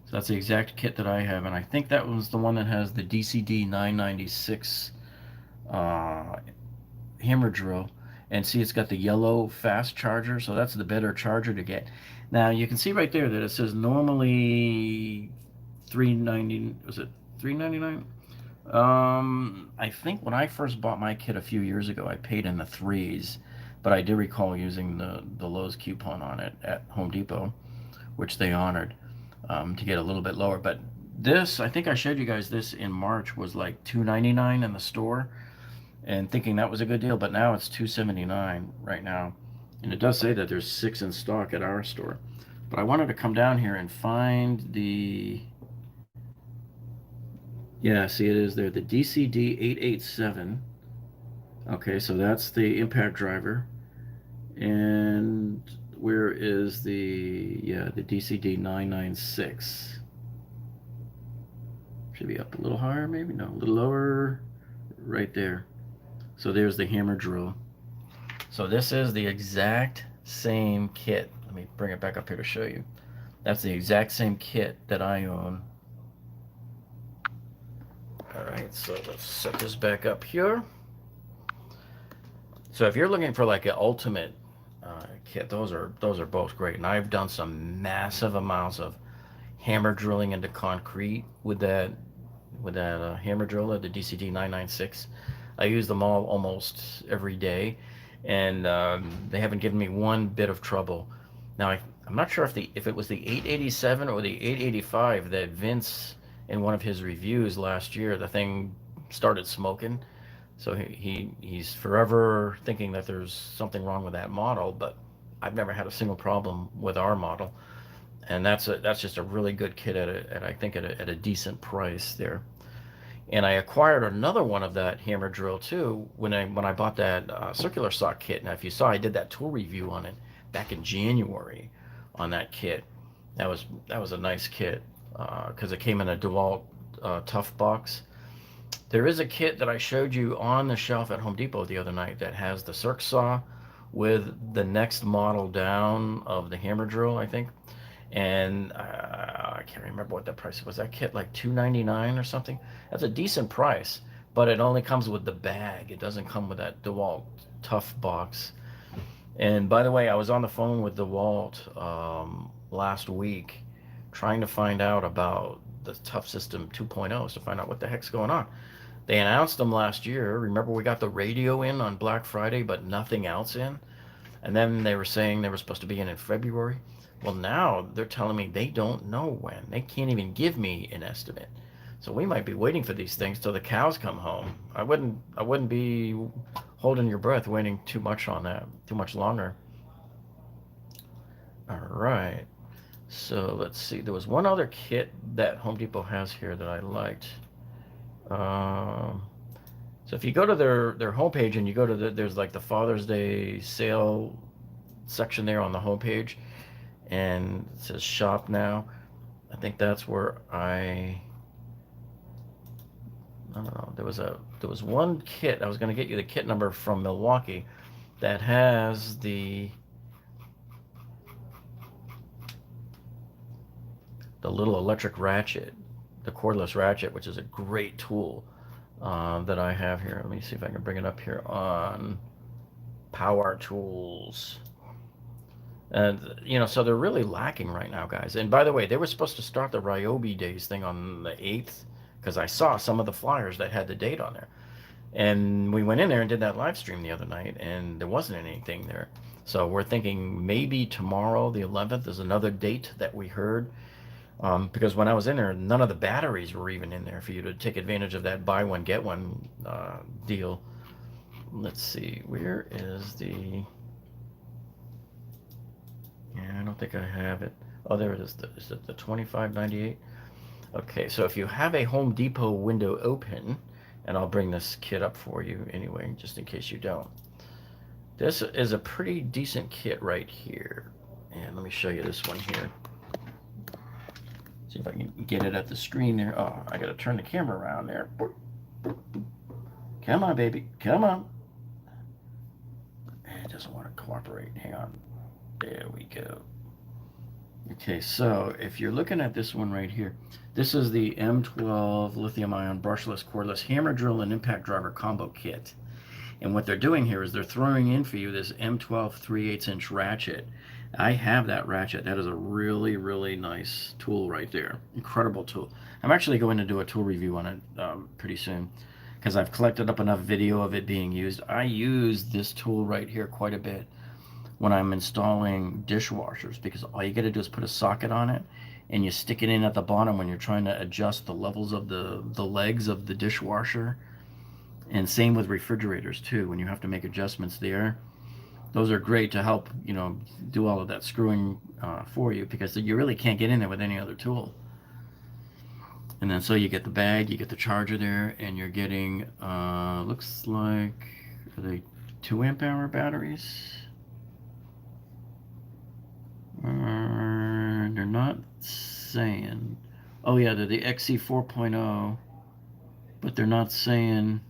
So that's the exact kit that I have, and I think that was the one that has the DCD 996 hammer drill. And see, it's got the yellow fast charger, so that's the better charger to get. Now you can see right there that it says normally 390. Was it 399? I think when I first bought my kit a few years ago, I paid in the threes, but I do recall using the Lowe's coupon on it at Home Depot, which they honored, to get a little bit lower. But this, I think I showed you guys this in March, was like $2.99 in the store, and thinking that was a good deal, but now it's $2.79 right now. And it does say that there's 6 in stock at our store. But I wanted to come down here and find the, yeah, see, it is there, the DCD 887. Okay, so that's the impact driver. And where is the, yeah, the DCD 996? Should be up a little higher, maybe? No, a little lower, right there. So there's the hammer drill. So this is the exact same kit. Let me bring it back up here to show you. That's the exact same kit that I own. Alright, so let's set this back up here. So if you're looking for like an ultimate kit, those are both great. And I've done some massive amounts of hammer drilling into concrete with that hammer driller, the DCD 996. I use them all almost every day, and they haven't given me one bit of trouble. Now I'm not sure if it was the 887 or the 885 that Vince, in one of his reviews last year, the thing started smoking. So he's forever thinking that there's something wrong with that model, but I've never had a single problem with our model, and that's just a really good kit I think at a decent price there. And I acquired another one of that hammer drill too when I bought that circular saw kit. Now, if you saw, I did that tool review on it back in January on that kit. That was a nice kit because it came in a Dewalt tough box. There is a kit that I showed you on the shelf at Home Depot the other night that has the circ saw with the next model down of the hammer drill, I think. And I can't remember what that price was. That kit like $2.99 or something. That's a decent price, but it only comes with the bag. It doesn't come with that DeWalt tough box. And by the way, I was on the phone with DeWalt last week trying to find out about the Tough System 2.0s to find out what the heck's going on. They announced them last year. Remember, we got the radio in on Black Friday, but nothing else in. And then they were saying they were supposed to be in February. Well, now they're telling me they don't know when. They can't even give me an estimate. So we might be waiting for these things till the cows come home. I wouldn't be holding your breath waiting too much on that, too much longer. All right. So let's see. There was one other kit that Home Depot has here that I liked. So if you go to their homepage and you go to there's like the Father's Day sale section there on the homepage, and it says shop now. I think that's where I don't know. There was one kit. I was going to get you the kit number from Milwaukee that has the little electric ratchet, the cordless ratchet, which is a great tool that I have here. Let me see if I can bring it up here on Power Tools. And, you know, so they're really lacking right now, guys. And by the way, they were supposed to start the Ryobi Days thing on the 8th, because I saw some of the flyers that had the date on there. And we went in there and did that live stream the other night, and there wasn't anything there. So we're thinking maybe tomorrow, the 11th, is another date that we heard. Because when I was in there, none of the batteries were even in there for you to take advantage of that buy one, get one deal. Let's see, where is the... Yeah, I don't think I have it. Oh, there it is. Is it the $25.98? Okay, so if you have a Home Depot window open, and I'll bring this kit up for you anyway, just in case you don't. This is a pretty decent kit right here. And let me show you this one here. See if I can get it at the screen there. Oh, I gotta turn the camera around there. Come on, baby. Come on. It doesn't want to cooperate. Hang on. There we go. Okay, so if you're looking at this one right here, this is the M12 Lithium-Ion Brushless Cordless Hammer Drill and Impact Driver Combo Kit. And what they're doing here is they're throwing in for you this M12 3/8" ratchet. I have that ratchet. That is a really, really nice tool right there. Incredible tool. I'm actually going to do a tool review on it pretty soon because I've collected up enough video of it being used. I use this tool right here quite a bit when I'm installing dishwashers, because all you got to do is put a socket on it and you stick it in at the bottom when you're trying to adjust the levels of the legs of the dishwasher. And same with refrigerators too, when you have to make adjustments there. Those are great to help, do all of that screwing for you, because you really can't get in there with any other tool. And then so you get the bag, you get the charger there, and you're getting, looks like, are they 2 amp hour batteries? They're not saying. Oh yeah, they're the XC 4.0, but they're not saying.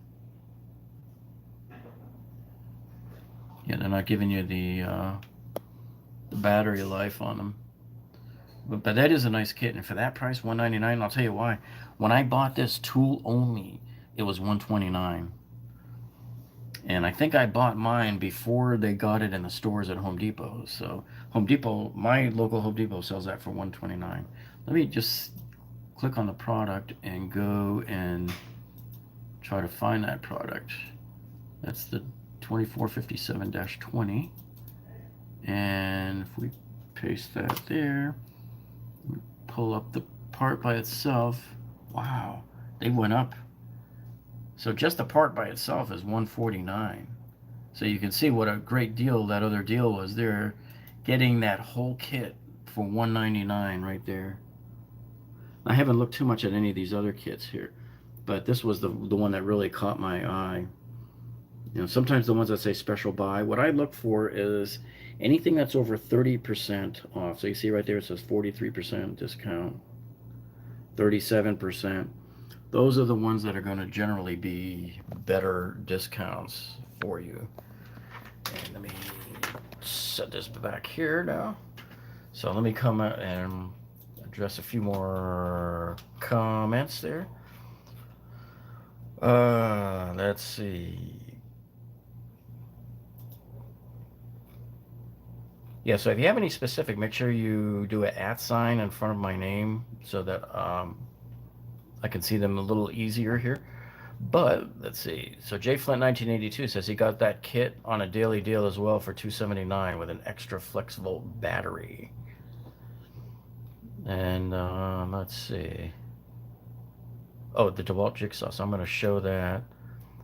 Yeah, they're not giving you the battery life on them. But that is a nice kit, and for that price, $199. I'll tell you why. When I bought this tool only, it was $129. And I think I bought mine before they got it in the stores at Home Depot. So Home Depot, my local Home Depot sells that for $129. Let me just click on the product and go and try to find that product. That's the 2457-20. And if we paste that there, pull up the part by itself. Wow, they went up. So just the part by itself is $149. So you can see what a great deal that other deal was there. Getting that whole kit for $199 right there. I haven't looked too much at any of these other kits here, but this was the one that really caught my eye. Sometimes the ones that say special buy, what I look for is anything that's over 30% off. So you see right there it says 43% discount, 37%. Those are the ones that are going to generally be better discounts for you. And let me set this back here now. So let me come out and address a few more comments there. Let's see. Yeah, so if you have any specific, make sure you do an @ sign in front of my name so that I can see them a little easier here. But let's see. So J Flint 1982 says he got that kit on a daily deal as well for $279 with an extra flexible battery. And let's see. Oh, the Dewalt jigsaw. So I'm going to show that.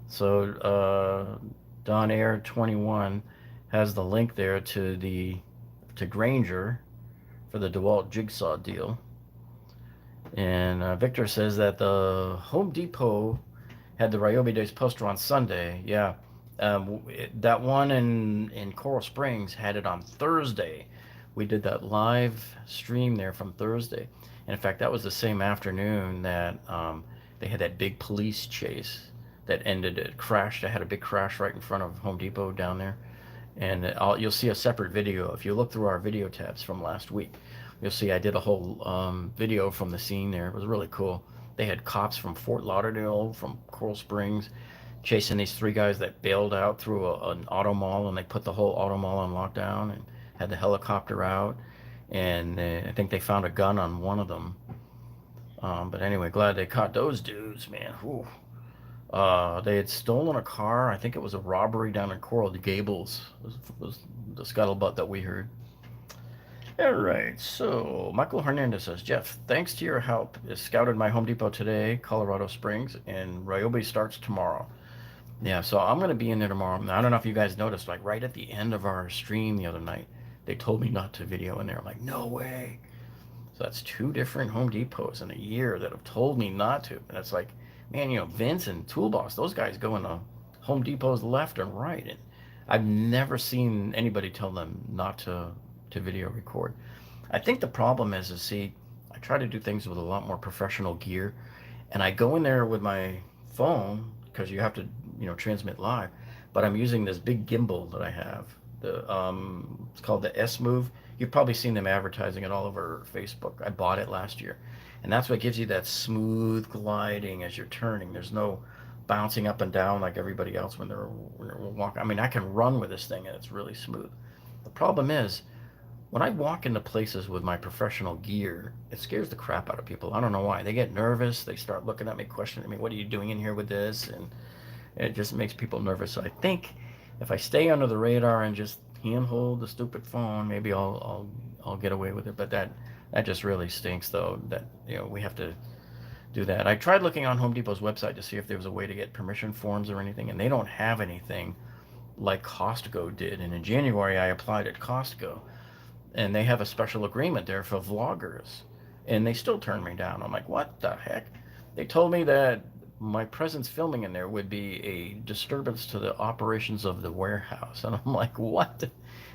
So Don Air 21 has the link there to Granger for the Dewalt jigsaw deal. And Victor says that the Home Depot had the Ryobi Days poster on Sunday. Yeah, that one in Coral Springs had it on Thursday. We did that live stream there from Thursday. And in fact, that was the same afternoon that they had that big police chase that ended. It crashed. It had a big crash right in front of Home Depot down there. And you'll see a separate video. If you look through our video tabs from last week, you'll see I did a whole video from the scene there. It was really cool. They had cops from Fort Lauderdale, from Coral Springs, chasing these 3 guys that bailed out through an auto mall, and they put the whole auto mall on lockdown and had the helicopter out. And I think they found a gun on one of them. But anyway, glad they caught those dudes, man. Whew. They had stolen a car. I think it was a robbery down in Coral Gables, was the scuttlebutt that we heard. All right, so Michael Hernandez says, Jeff, thanks to your help, I scouted my Home Depot today, Colorado Springs, and Ryobi starts tomorrow. Yeah, so I'm going to be in there tomorrow. Now, I don't know if you guys noticed, like right at the end of our stream the other night, they told me not to video in there. I'm like, no way. So that's 2 different Home Depots in a year that have told me not to. And it's like, man, Vince and Toolbox, those guys go into Home Depots left and right. And I've never seen anybody tell them not to video record. I think the problem is, see, I try to do things with a lot more professional gear. And I go in there with my phone, because you have to, transmit live. But I'm using this big gimbal that I have It's called the S Move. You've probably seen them advertising it all over Facebook. I bought it last year, and that's what gives you that smooth gliding as you're turning. There's no bouncing up and down like everybody else when they're walking. I mean, I can run with this thing and it's really smooth. The problem is when I walk into places with my professional gear, it scares the crap out of people. I don't know why. They get nervous. They start looking at me, questioning me, what are you doing in here with this? And it just makes people nervous. So I think if I stay under the radar and just handhold the stupid phone, maybe I'll get away with it. But that just really stinks, though. That we have to do that. I tried looking on Home Depot's website to see if there was a way to get permission forms or anything, and they don't have anything like Costco did. And in January, I applied at Costco, and they have a special agreement there for vloggers, and they still turned me down. I'm like, what the heck? They told me that my presence filming in there would be a disturbance to the operations of the warehouse. And I'm like, what?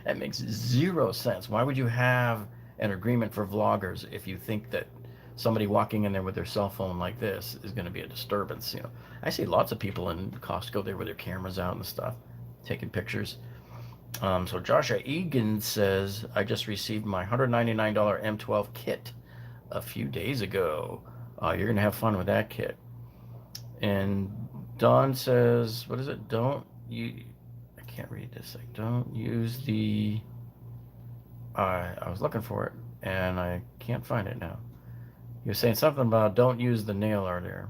That makes zero sense. Why would you have an agreement for vloggers if you think that somebody walking in there with their cell phone like this is going to be a disturbance? I see lots of people in Costco there with their cameras out and stuff, taking pictures. So Joshua Egan says, I just received my $199 M12 kit a few days ago. You're going to have fun with that kit. And Don says, what is it? I can't read this. Don't use the, I was looking for it and I can't find it now. He was saying something about don't use the nailer there.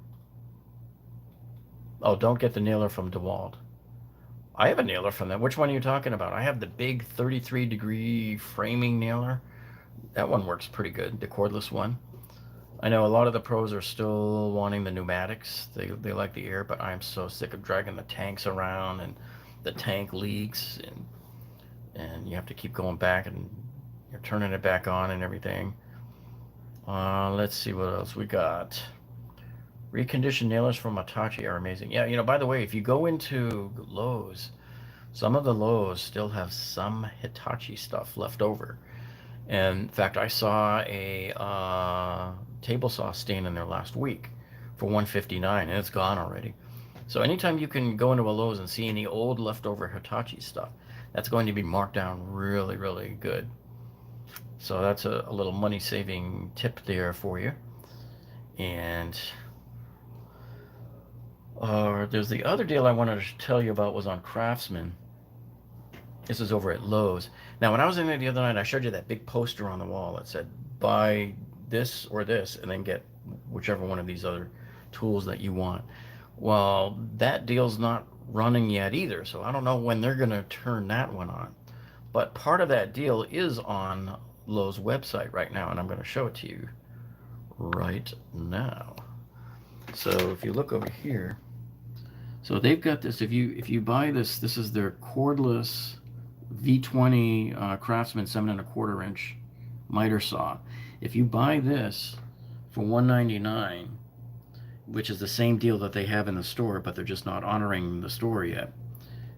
Oh, don't get the nailer from Dewalt. I have a nailer from them. Which one are you talking about? I have the big 33-degree framing nailer. That one works pretty good, the cordless one. I know a lot of the pros are still wanting the pneumatics. They like the air, but I'm so sick of dragging the tanks around and the tank leaks and you have to keep going back and you're turning it back on and everything. Let's see what else we got. Reconditioned nailers from Hitachi are amazing. Yeah, by the way, if you go into Lowe's, some of the Lowe's still have some Hitachi stuff left over. And in fact, I saw a table saw stand in there last week for $159, and it's gone already. So anytime you can go into a Lowe's and see any old leftover Hitachi stuff, that's going to be marked down really, really good. So that's a little money-saving tip there for you. And there's the other deal I wanted to tell you about was on Craftsman. This is over at Lowe's. Now, when I was in there the other night, I showed you that big poster on the wall that said, buy this or this, and then get whichever one of these other tools that you want. Well, that deal's not running yet either, so I don't know when they're going to turn that one on. But part of that deal is on Lowe's website right now, and I'm going to show it to you right now. So if you look over here, so they've got this. If you buy this, this is their cordless V20 Craftsman 7¼ inch miter saw. If you buy this for $199, which is the same deal that they have in the store, but they're just not honoring the store yet.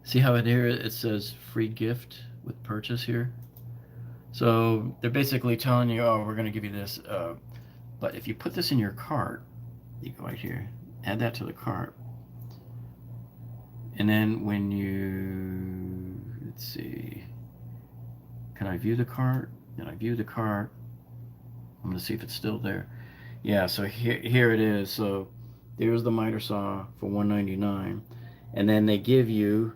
See how it says free gift with purchase here? So they're basically telling you, oh, we're going to give you this. But if you put this in your cart, you go right here, add that to the cart. And then when you, let's see, can I view the cart? Can I view the cart? I'm going to see if it's still there. Yeah, so here it is. So there's the miter saw for $199. And then they give you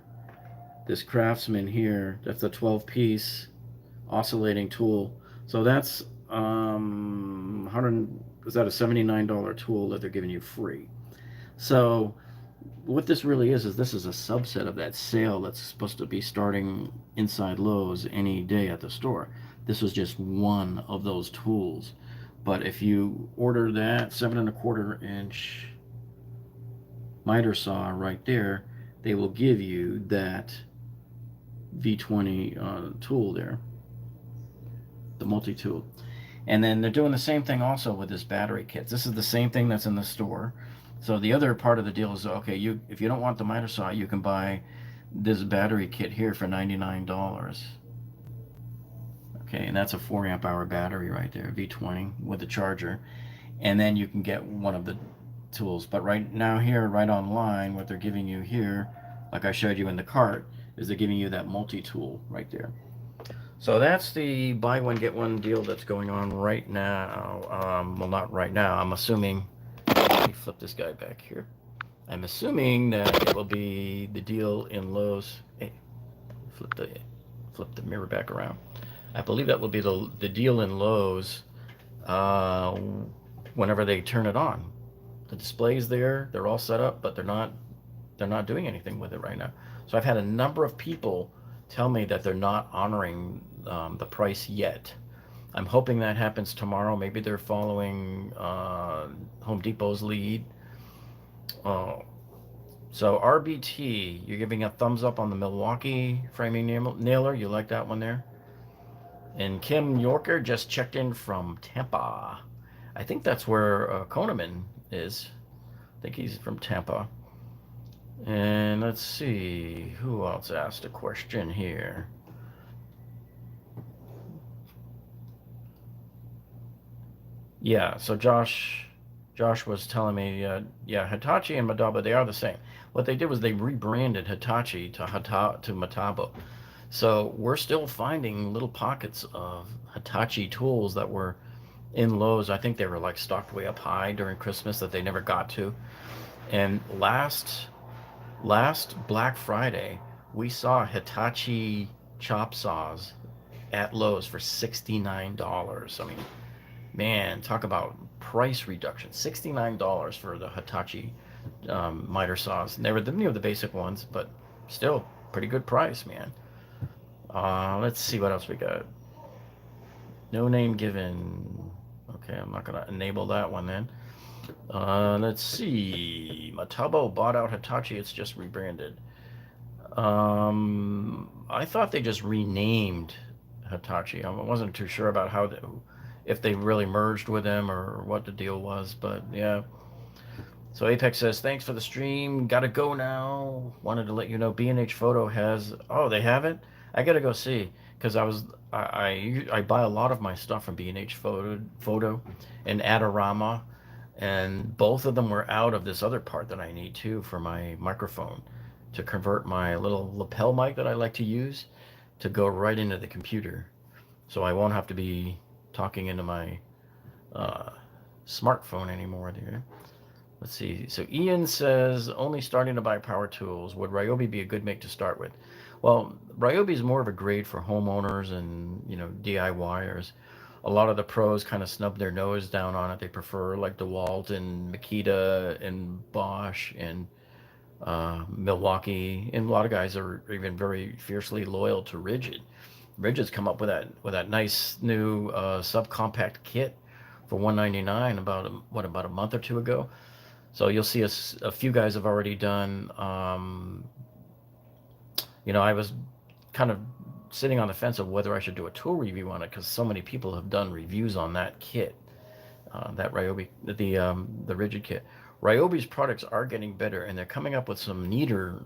this Craftsman here. That's a 12-piece oscillating tool. So that's is that a $79 tool that they're giving you free. So what this really is this is a subset of that sale that's supposed to be starting inside Lowe's any day at the store. This was just one of those tools. But if you order that 7¼ inch miter saw right there, they will give you that V20 tool there, the multi-tool. And then they're doing the same thing also with this battery kit. This is the same thing that's in the store. So the other part of the deal is, okay, if you don't want the miter saw, you can buy this battery kit here for $99. Okay, and that's a 4 amp hour battery right there, V20 with the charger. And then you can get one of the tools. But right now here, right online, what they're giving you here, like I showed you in the cart, is they're giving you that multi-tool right there. So that's the buy one get one deal that's going on right now. Well, not right now. I'm assuming. Let me flip this guy back here. I'm assuming that it will be the deal in Lowe's. Hey, flip the mirror back around. I believe that will be the deal in Lowe's uh, whenever they turn it on. The display's there. They're all set up, but they're not doing anything with it right now. So I've had a number of people tell me that they're not honoring the price yet. I'm hoping that happens tomorrow. Maybe they're following Home Depot's lead. Uh, so RBT, you're giving a thumbs up on the Milwaukee framing nailer. You like that one there? And Kim Yorker just checked in from Tampa. I think that's where Koneman is. I think he's from Tampa. And let's see, who else asked a question here? Yeah, so Josh was telling me, yeah, Hitachi and Madaba, they are the same. What they did was they rebranded Hitachi to Mataba. So we're still finding little pockets of Hitachi tools that were in Lowe's. I think they were like stocked way up high during Christmas that they never got to. And last Black Friday, we saw Hitachi chop saws at Lowe's for $69. I mean, man, talk about price reduction. $69 for the Hitachi miter saws. And they were the basic ones, but still pretty good price, man. Let's see what else we got. No name given. Okay, I'm not going to enable that one then. Let's see. Matabo bought out Hitachi. It's just rebranded. I thought they just renamed Hitachi. I wasn't too sure about if they really merged with them or what the deal was, but yeah. So Apex says, thanks for the stream. Gotta go now. Wanted to let you know B&H Photo has. Oh, they have it? I gotta go see because I buy a lot of my stuff from B&H Photo and Adorama, and both of them were out of this other part that I need too for my microphone to convert my little lapel mic that I like to use to go right into the computer, so I won't have to be talking into my smartphone anymore there. Let's see. So Ian says, only starting to buy power tools. Would Ryobi be a good make to start with? Well, Ryobi is more of a grade for homeowners and, DIYers. A lot of the pros kind of snub their nose down on it. They prefer like DeWalt and Makita and Bosch and Milwaukee. And a lot of guys are even very fiercely loyal to Ridgid. Ridgid's come up with that nice new subcompact kit for $199 about a month or two ago. So you'll see a few guys have already done. I was kind of sitting on the fence of whether I should do a tool review on it because so many people have done reviews on that kit, that Ryobi, the Ridgid kit. Ryobi's products are getting better, and they're coming up with some newer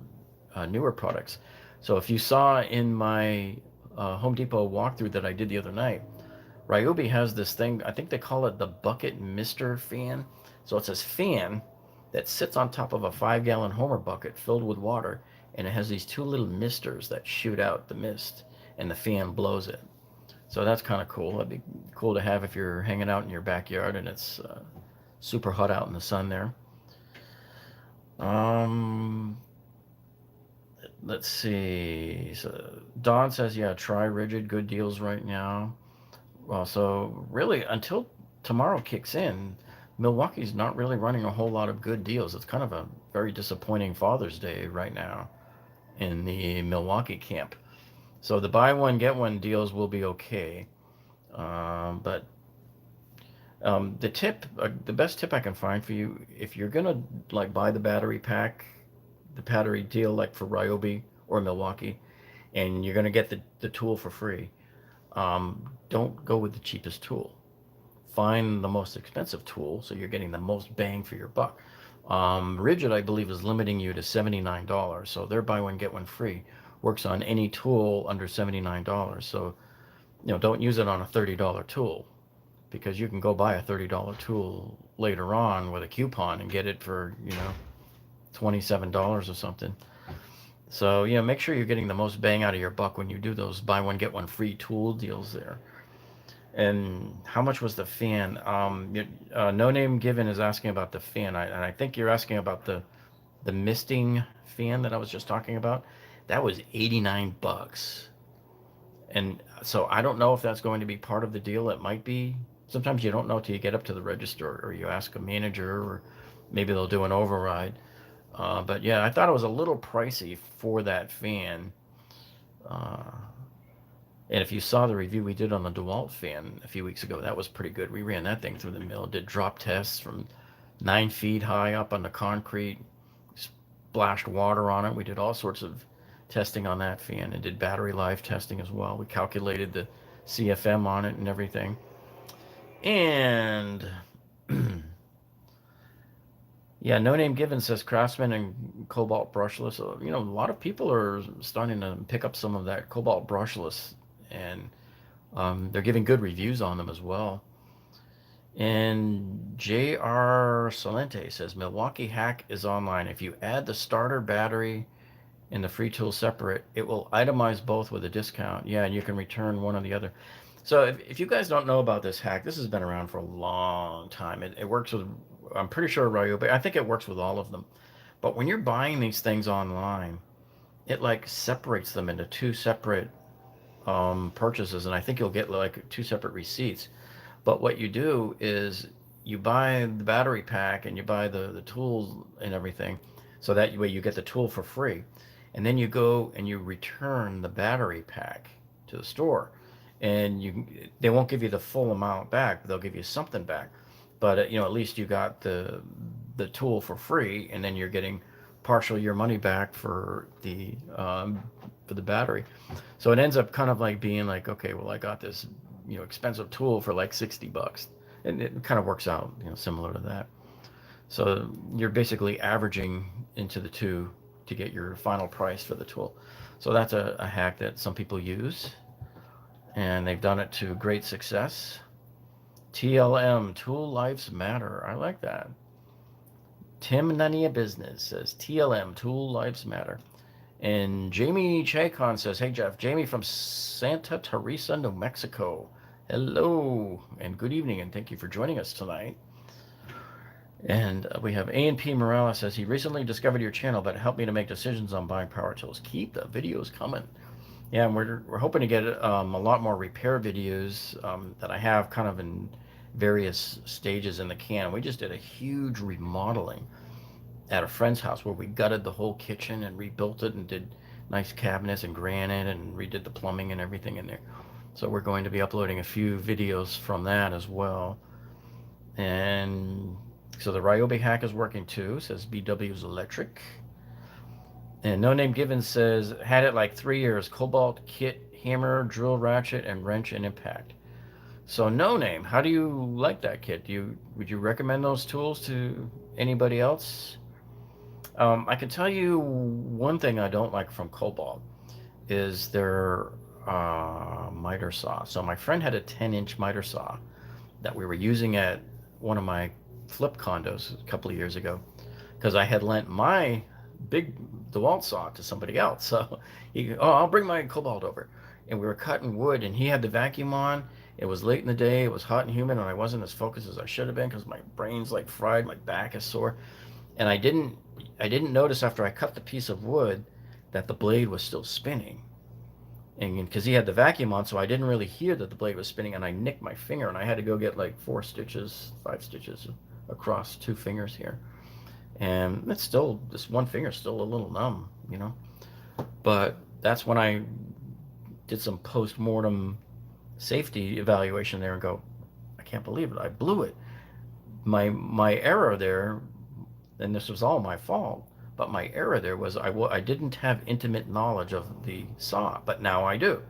products. So if you saw in my Home Depot walkthrough that I did the other night, Ryobi has this thing, I think they call it the bucket mister fan. So it's this fan that sits on top of a 5-gallon Homer bucket filled with water, and it has these two little misters that shoot out the mist, and the fan blows it. So that's kind of cool. That'd be cool to have if you're hanging out in your backyard and it's super hot out in the sun there. Let's see. So Don says, yeah, try Ridgid, good deals right now. Well, so really until tomorrow kicks in, Milwaukee's not really running a whole lot of good deals. It's kind of a very disappointing Father's Day right now in the Milwaukee camp. So the buy one, get one deals will be okay. But the best tip I can find for you, if you're going to like buy the battery pack, the battery deal like for Ryobi or Milwaukee, and you're going to get the tool for free, don't go with the cheapest tool. Find the most expensive tool so you're getting the most bang for your buck. Ridgid, I believe, is limiting you to $79, so their buy one get one free works on any tool under $79. So don't use it on a $30 tool, because you can go buy a $30 tool later on with a coupon and get it for $27 or something. So, make sure you're getting the most bang out of your buck when you do those buy one, get one free tool deals there. And how much was the fan? No name given is asking about the fan. And I think you're asking about the misting fan that I was just talking about. That was 89 bucks. And so I don't know if that's going to be part of the deal. It might be. Sometimes you don't know till you get up to the register or you ask a manager or maybe they'll do an override. But yeah, I thought it was a little pricey for that fan. Uh, and if you saw the review we did on the Dewalt fan a few weeks ago, that was pretty good. We ran that thing through the mill, did drop tests from 9 feet high up on the concrete, splashed water on it. We did all sorts of testing on that fan and did battery life testing as well. We calculated the CFM on it and everything. And yeah, no name given says Craftsman and Cobalt Brushless. So, a lot of people are starting to pick up some of that Cobalt Brushless, and they're giving good reviews on them as well. And J.R. Salente says Milwaukee Hack is online. If you add the starter battery and the free tool separate, it will itemize both with a discount. Yeah, and you can return one or the other. So if you guys don't know about this hack, this has been around for a long time. It works with, I'm pretty sure Ryobi, I think it works with all of them. But when you're buying these things online, it like separates them into two separate purchases, and I think you'll get like two separate receipts. But what you do is you buy the battery pack and you buy the tools and everything, so that way you get the tool for free, and then you go and you return the battery pack to the store, and they won't give you the full amount back, but they'll give you something back. But at least you got the tool for free, and then you're getting partial your money back for the battery. So it ends up kind of like being like, okay, well, I got this expensive tool for like 60 bucks, and it kind of works out similar to that. So you're basically averaging into the two to get your final price for the tool. So that's a hack that some people use, and they've done it to great success. TLM, Tool Lives Matter. I like that. Tim Nania Business says TLM, Tool Lives Matter. And Jamie Chacon says, hey Jeff, Jamie from Santa Teresa, New Mexico. Hello and good evening, and thank you for joining us tonight. And we have A&P Morales says, he recently discovered your channel, but it helped me to make decisions on buying power tools. Keep the videos coming. Yeah, and we're hoping to get a lot more repair videos that I have kind of in various stages in the can. We just did a huge remodeling at a friend's house where we gutted the whole kitchen and rebuilt it and did nice cabinets and granite and redid the plumbing and everything in there. So we're going to be uploading a few videos from that as well. And so the Ryobi hack is working too, says BW's Electric. And No Name Given says, had it like 3 years, Cobalt Kit, hammer, drill ratchet, and wrench and impact. So No Name, how do you like that kit? Would you recommend those tools to anybody else? I can tell you one thing I don't like from Cobalt is their miter saw. So my friend had a 10-inch miter saw that we were using at one of my flip condos a couple of years ago, because I had lent my big Dewalt saw to somebody else. So I'll bring my Cobalt over. And we were cutting wood, and he had the vacuum on. It was late in the day. It was hot and humid, and I wasn't as focused as I should have been because my brain's like fried. My back is sore. And I didn't notice after I cut the piece of wood that the blade was still spinning. And because he had the vacuum on, so I didn't really hear that the blade was spinning, and I nicked my finger, and I had to go get like 5 stitches across 2 fingers here. And it's still, this one finger's still a little numb. But that's when I did some post-mortem safety evaluation there and go, I can't believe it, I blew it. My error there, and this was all my fault, but my error there was I didn't have intimate knowledge of the saw, but now I do.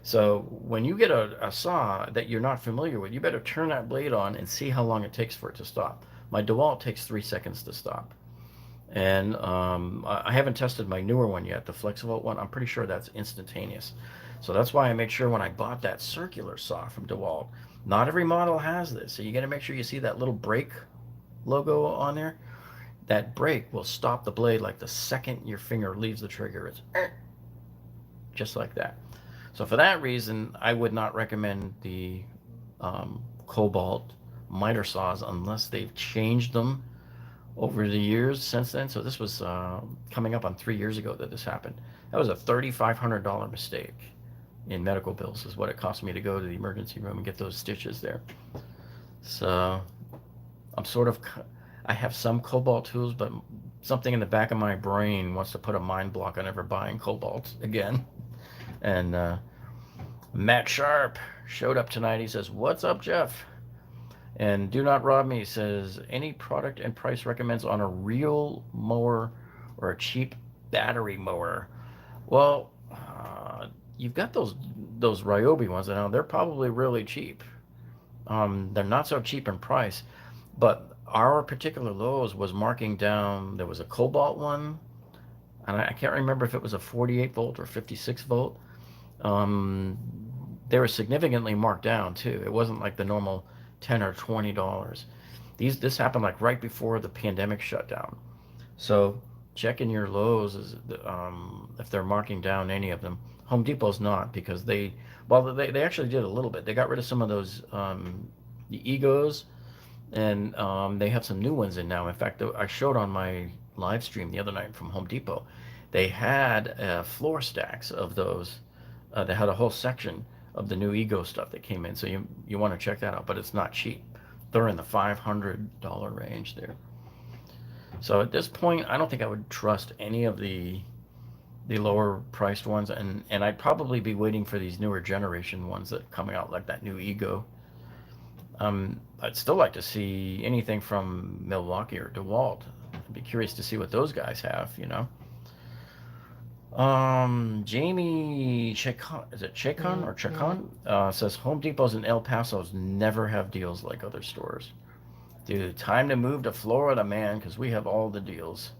So when you get a saw that you're not familiar with, you better turn that blade on and see how long it takes for it to stop. My DeWalt takes 3 seconds to stop. And I haven't tested my newer one yet, the FlexiVolt one. I'm pretty sure that's instantaneous. So that's why I make sure when I bought that circular saw from DeWalt, not every model has this. So you got to make sure you see that little brake logo on there. that brake will stop the blade like the second your finger leaves the trigger. It's just like that. So for that reason, I would not recommend the Cobalt miter saws unless they've changed them over the years since then. So this was coming up on 3 years ago that this happened. That was a $3,500 mistake in medical bills is what it cost me to go to the emergency room and get those stitches there. So I'm sort of, I have some Cobalt tools, but something in the back of my brain wants to put a mind block on ever buying Cobalt again. And Matt Sharp showed up tonight. He says, "What's up, Jeff?" And Do Not Rob Me says, "Any product and price recommends on a real mower or a cheap battery mower?" Well, you've got those Ryobi ones now. They're probably really cheap. They're not so cheap in price, but our particular Lowe's was marking down. There was a Cobalt one, and I can't remember if it was a 48 volt or 56 volt. Um, they were significantly marked down too. It wasn't like the normal $10 or $20. This happened like right before the pandemic shutdown. So check in your Lowe's if they're marking down any of them. Home Depot's not because they actually did a little bit. They got rid of some of those the Egos, and they have some new ones in now. In fact, I showed on my live stream the other night from Home Depot. They had floor stacks of those. They had a whole section of the new Ego stuff that came in. So you want to check that out, but it's not cheap. They're in the $500 range there. So at this point, I don't think I would trust any of the lower priced ones, and I'd probably be waiting for these newer generation ones that are coming out, like that new Ego. I'd still like to see anything from Milwaukee or Dewalt. I'd be curious to see what those guys have, you know. Jamie Chacon, is it Chacon or Chacon? Says Home Depots and El Paso's never have deals like other stores. Dude, time to move to Florida, man, because we have all the deals.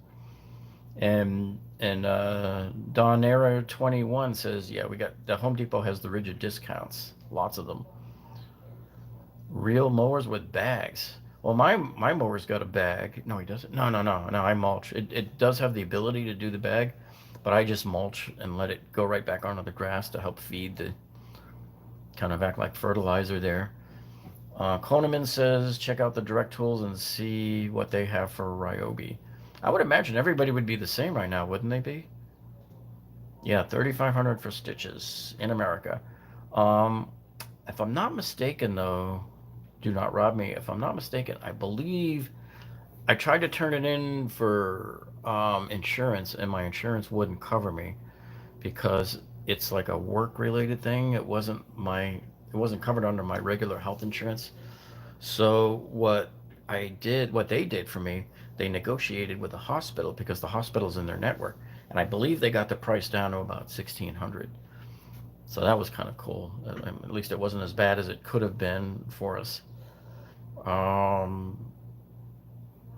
And Donera 21 says, yeah, we got the Home Depot has the Ridgid discounts, lots of them. Real mowers with bags. Well, my mower's got a bag. No, he doesn't. No, I mulch. It does have the ability to do the bag, but I just mulch and let it go right back onto the grass to help feed the, kind of act like fertilizer there. Koneman says, check out the Direct Tools and see what they have for Ryobi. I would imagine everybody would be the same right now, wouldn't they be? Yeah, $3,500 for stitches in America. If I'm not mistaken, though, Do Not Rob Me. If I'm not mistaken, I believe I tried to turn it in for insurance, and my insurance wouldn't cover me because it's like a work-related thing. It wasn't covered under my regular health insurance. So what they did for me, they negotiated with the hospital because the hospital's in their network, and I believe they got the price down to about $1,600. So that was kind of cool. At least it wasn't as bad as it could have been for us.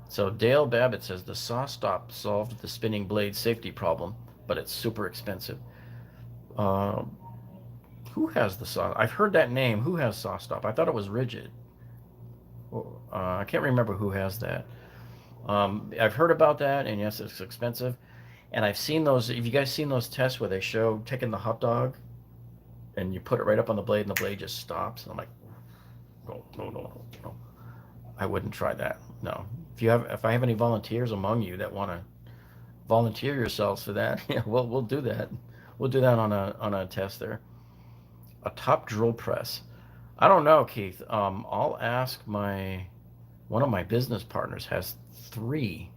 So Dale Babbitt says the saw stop solved the spinning blade safety problem, but it's super expensive. Who has the saw? I've heard that name. Who has saw stop? I thought it was Ridgid. I can't remember who has that. I've heard about that, and yes, it's expensive. And I've seen those. Have you guys seen those tests where they show taking the hot dog and you put it right up on the blade and the blade just stops? And I'm like, no. I wouldn't try that. No. If I have any volunteers among you that want to volunteer yourselves for that, yeah, we'll do that. We'll do that on a test there. A top drill press. I don't know, Keith. I'll ask one of my business partners has three.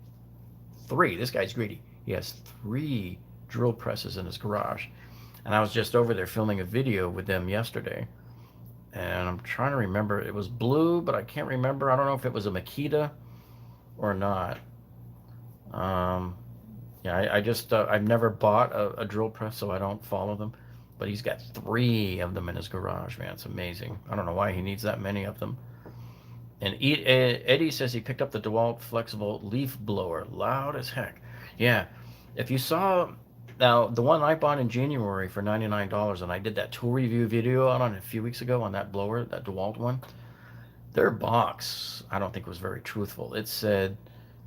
This guy's greedy. He has 3 drill presses in his garage. And I was just over there filming a video with them yesterday. And I'm trying to remember. It was blue, but I can't remember. I don't know if it was a Makita or not. I've never bought a drill press, so I don't follow them. But he's got 3 of them in his garage, man. It's amazing. I don't know why he needs that many of them. And Eddie says he picked up the DeWalt Flexible Leaf Blower. Loud as heck. Yeah. If you saw... Now, the one I bought in January for $99, and I did that tool review video on it a few weeks ago on that blower, that DeWalt one, their box, I don't think was very truthful. It said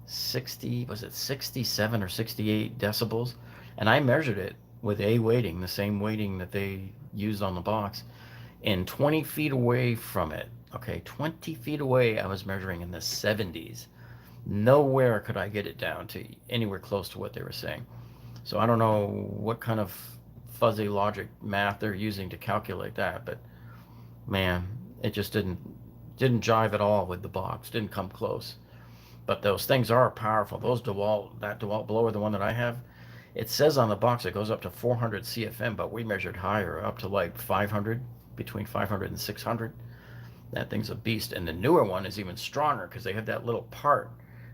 60, was it 67 or 68 decibels? And I measured it with a weighting, the same weighting that they used on the box. And 20 feet away from it, okay, 20 feet away, I was measuring in the 70s. Nowhere could I get it down to anywhere close to what they were saying. So I don't know what kind of fuzzy logic math they're using to calculate that, but man, it just didn't jive at all with the box. Didn't come close. But those things are powerful. Those that DeWalt blower, the one that I have, it says on the box it goes up to 400 CFM, but we measured higher, up to like 500, between 500 and 600. That thing's a beast. And the newer one is even stronger because they have that little part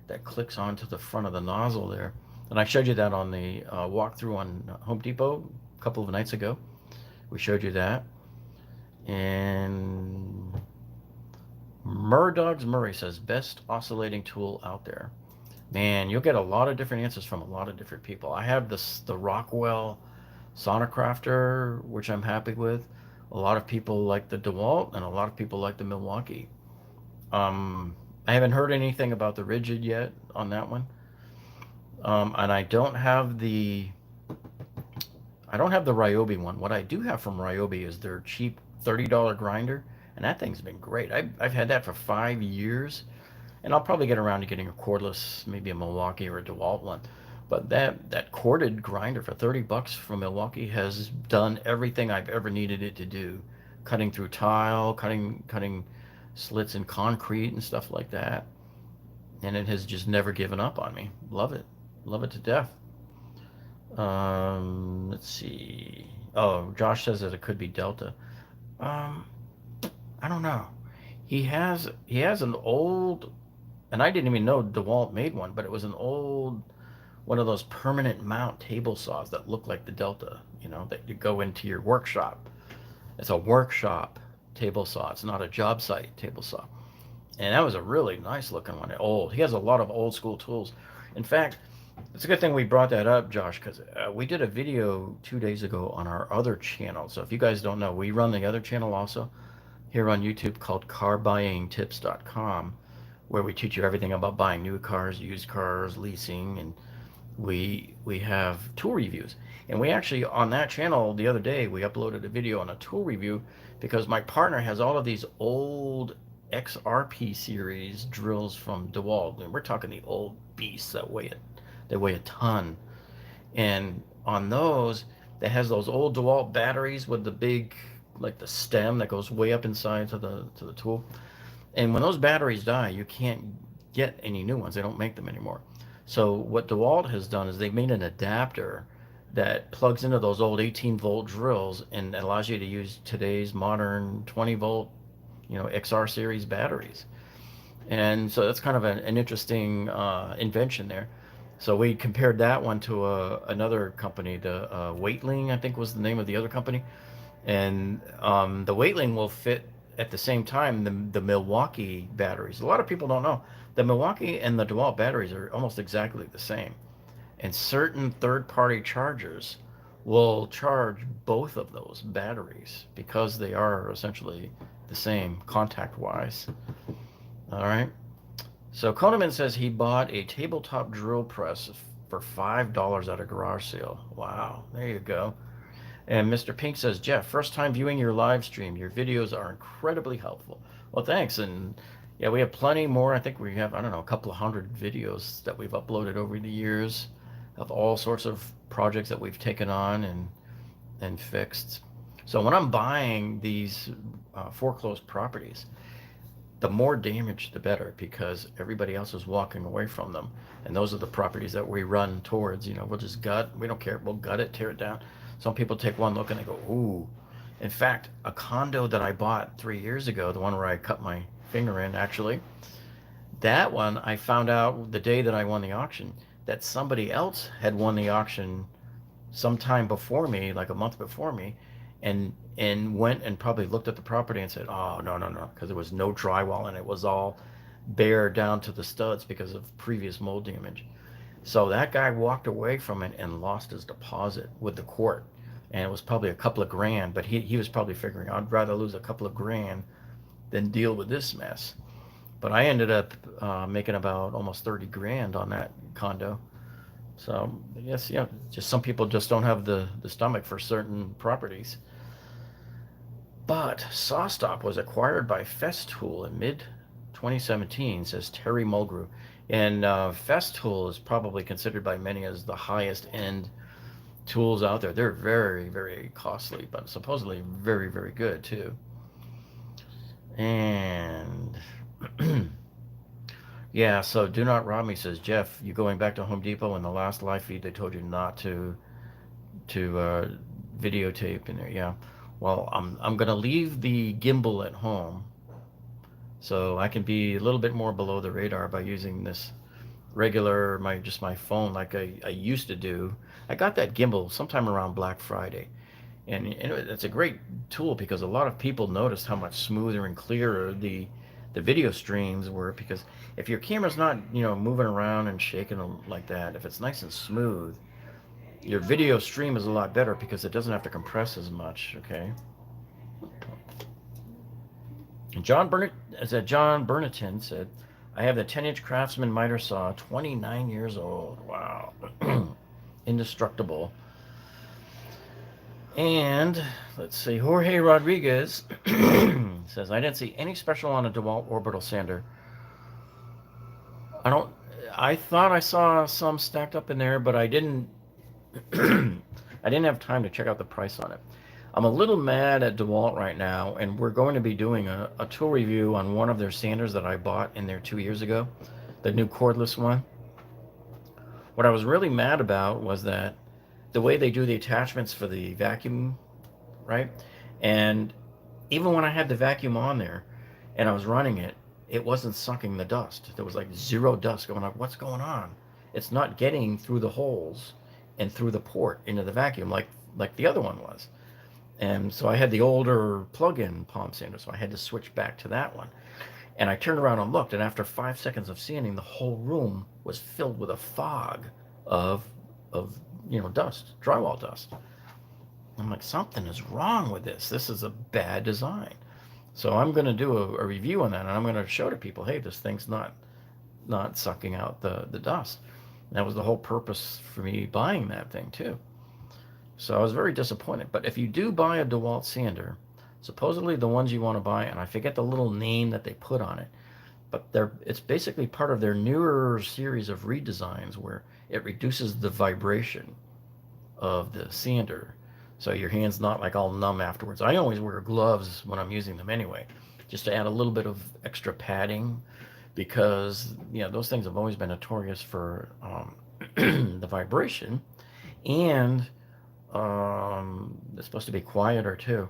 that clicks onto the front of the nozzle there. And I showed you that on the walkthrough on Home Depot a couple of nights ago. We showed you that. And Murdogs Murray says, best oscillating tool out there. Man, you'll get a lot of different answers from a lot of different people. I have the Rockwell Sonocrafter, which I'm happy with. A lot of people like the DeWalt, and a lot of people like the Milwaukee. I haven't heard anything about the Ridgid yet on that one. And I don't have the Ryobi one. What I do have from Ryobi is their cheap $30 grinder, and that thing's been great. I've had that for 5 years, and I'll probably get around to getting a cordless, maybe a Milwaukee or a DeWalt one. But that corded grinder for $30 from Milwaukee has done everything I've ever needed it to do. Cutting through tile, cutting slits in concrete and stuff like that. And it has just never given up on me. Love it. Love it to death. Let's see. Oh, Josh says that it could be Delta. I don't know. He has an old, and I didn't even know DeWalt made one, but it was an old, one of those permanent mount table saws that look like the Delta, that you go into your workshop. It's a workshop table saw. It's not a job site table saw. And that was a really nice looking one. Old. He has a lot of old school tools. In fact, it's a good thing we brought that up, Josh, because we did a video 2 days ago on our other channel. So if you guys don't know, we run the other channel also here on YouTube called carbuyingtips.com, where we teach you everything about buying new cars, used cars, leasing, and we have tool reviews. And we actually, on that channel the other day, we uploaded a video on a tool review because my partner has all of these old XRP series drills from DeWalt, and we're talking the old beasts that weigh a ton. And on those, that has those old DeWalt batteries with the big, like the stem that goes way up inside to the tool. And when those batteries die, you can't get any new ones. They don't make them anymore. So what DeWalt has done is they've made an adapter that plugs into those old 18-volt drills and allows you to use today's modern 20-volt, XR series batteries. And so that's kind of an interesting invention there. So we compared that one to another company, the Weightling, I think was the name of the other company. And the Weightling will fit at the same time the Milwaukee batteries. A lot of people don't know. The Milwaukee and the DeWalt batteries are almost exactly the same. And certain third-party chargers will charge both of those batteries because they are essentially the same contact-wise. All right. So Koneman says he bought a tabletop drill press for $5 at a garage sale. Wow, there you go. And Mr. Pink says, Jeff, first time viewing your live stream. Your videos are incredibly helpful. Well, thanks. And yeah, we have plenty more. I think we have, I don't know, a couple of hundred videos that we've uploaded over the years of all sorts of projects that we've taken on and fixed. So when I'm buying these foreclosed properties, the more damage, the better, because everybody else is walking away from them. And those are the properties that we run towards. We'll just gut. We don't care. We'll gut it, tear it down. Some people take one look and they go, ooh. In fact, a condo that I bought 3 years ago, the one where I cut my finger in, actually, that one I found out the day that I won the auction that somebody else had won the auction sometime before me, like a month before me, and went and probably looked at the property and said, oh, no, because there was no drywall and it was all bare down to the studs because of previous mold damage. So that guy walked away from it and lost his deposit with the court. And it was probably a couple of grand, but he was probably figuring, I'd rather lose a couple of grand than deal with this mess. But I ended up making about almost 30 grand on that condo. So I guess, yeah, just some people just don't have the stomach for certain properties. But SawStop was acquired by Festool in mid 2017, says Terry Mulgrew. And Festool is probably considered by many as the highest end tools out there. They're very, very costly, but supposedly very, very good too. And yeah, so Do Not Rob Me says, Jeff, you going back to Home Depot in the last live feed they told you not to videotape in there. Yeah. Well, I'm gonna leave the gimbal at home so I can be a little bit more below the radar by using this regular my phone like I used to do. I got that gimbal sometime around Black Friday, and it's a great tool because a lot of people noticed how much smoother and clearer the video streams were, because if your camera's not moving around and shaking like that, if it's nice and smooth, your video stream is a lot better because it doesn't have to compress as much. Okay. John Burneton said, I have the 10-inch Craftsman miter saw, 29 years old. Wow. Indestructible. And let's see, Jorge Rodriguez says, I didn't see any special on a Dewalt Orbital sander. I thought I saw some stacked up in there, but I didn't I didn't have time to check out the price on it. I'm a little mad at Dewalt right now, and we're going to be doing a tool review on one of their sanders that I bought in there 2 years ago, the new cordless one. What I was really mad about was that the way they do the attachments for the vacuum, right? And even when I had the vacuum on there and I was running it, it wasn't sucking the dust. There was like zero dust going on. What's going on? It's not getting through the holes and through the port into the vacuum like the other one was. And so I had the older plug-in palm sander, so I had to switch back to that one. And I turned around and looked, and after 5 seconds of sanding, the whole room was filled with a fog of dust, drywall dust. I'm like, something is wrong with this. This is a bad design. So I'm going to do a review on that, and I'm going to show to people, hey, this thing's not sucking out the dust. And that was the whole purpose for me buying that thing too. So I was very disappointed. But if you do buy a DeWalt sander, supposedly the ones you want to buy, and I forget the little name that they put on it, but it's basically part of their newer series of redesigns where it reduces the vibration of the sander. So your hand's not like all numb afterwards. I always wear gloves when I'm using them anyway, just to add a little bit of extra padding, because those things have always been notorious for the vibration, and it's supposed to be quieter too.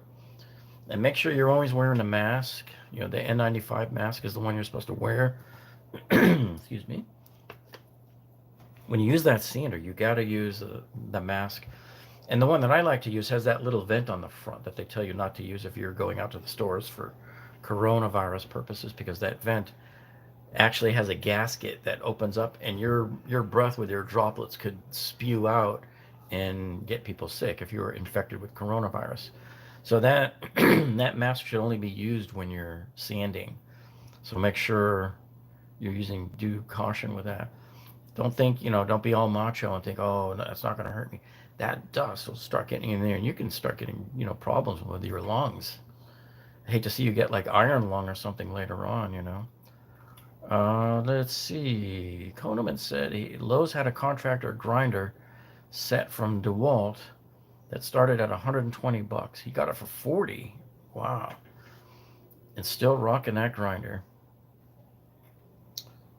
And make sure you're always wearing a mask. The N95 mask is the one you're supposed to wear. Excuse me. When you use that sander, you got to use the mask. And the one that I like to use has that little vent on the front that they tell you not to use if you're going out to the stores for coronavirus purposes, because that vent actually has a gasket that opens up, and your breath with your droplets could spew out and get people sick if you're infected with coronavirus. So that that mask should only be used when you're sanding. So make sure you're using due caution with that. Don't be all macho and think, oh, no, that's not going to hurt me. That dust will start getting in there, and you can start getting, problems with your lungs. I hate to see you get like iron lung or something later on. Let's see. Koneman said Lowe's had a contractor grinder set from DeWalt that started at $120. He got it for $40. Wow. And still rocking that grinder.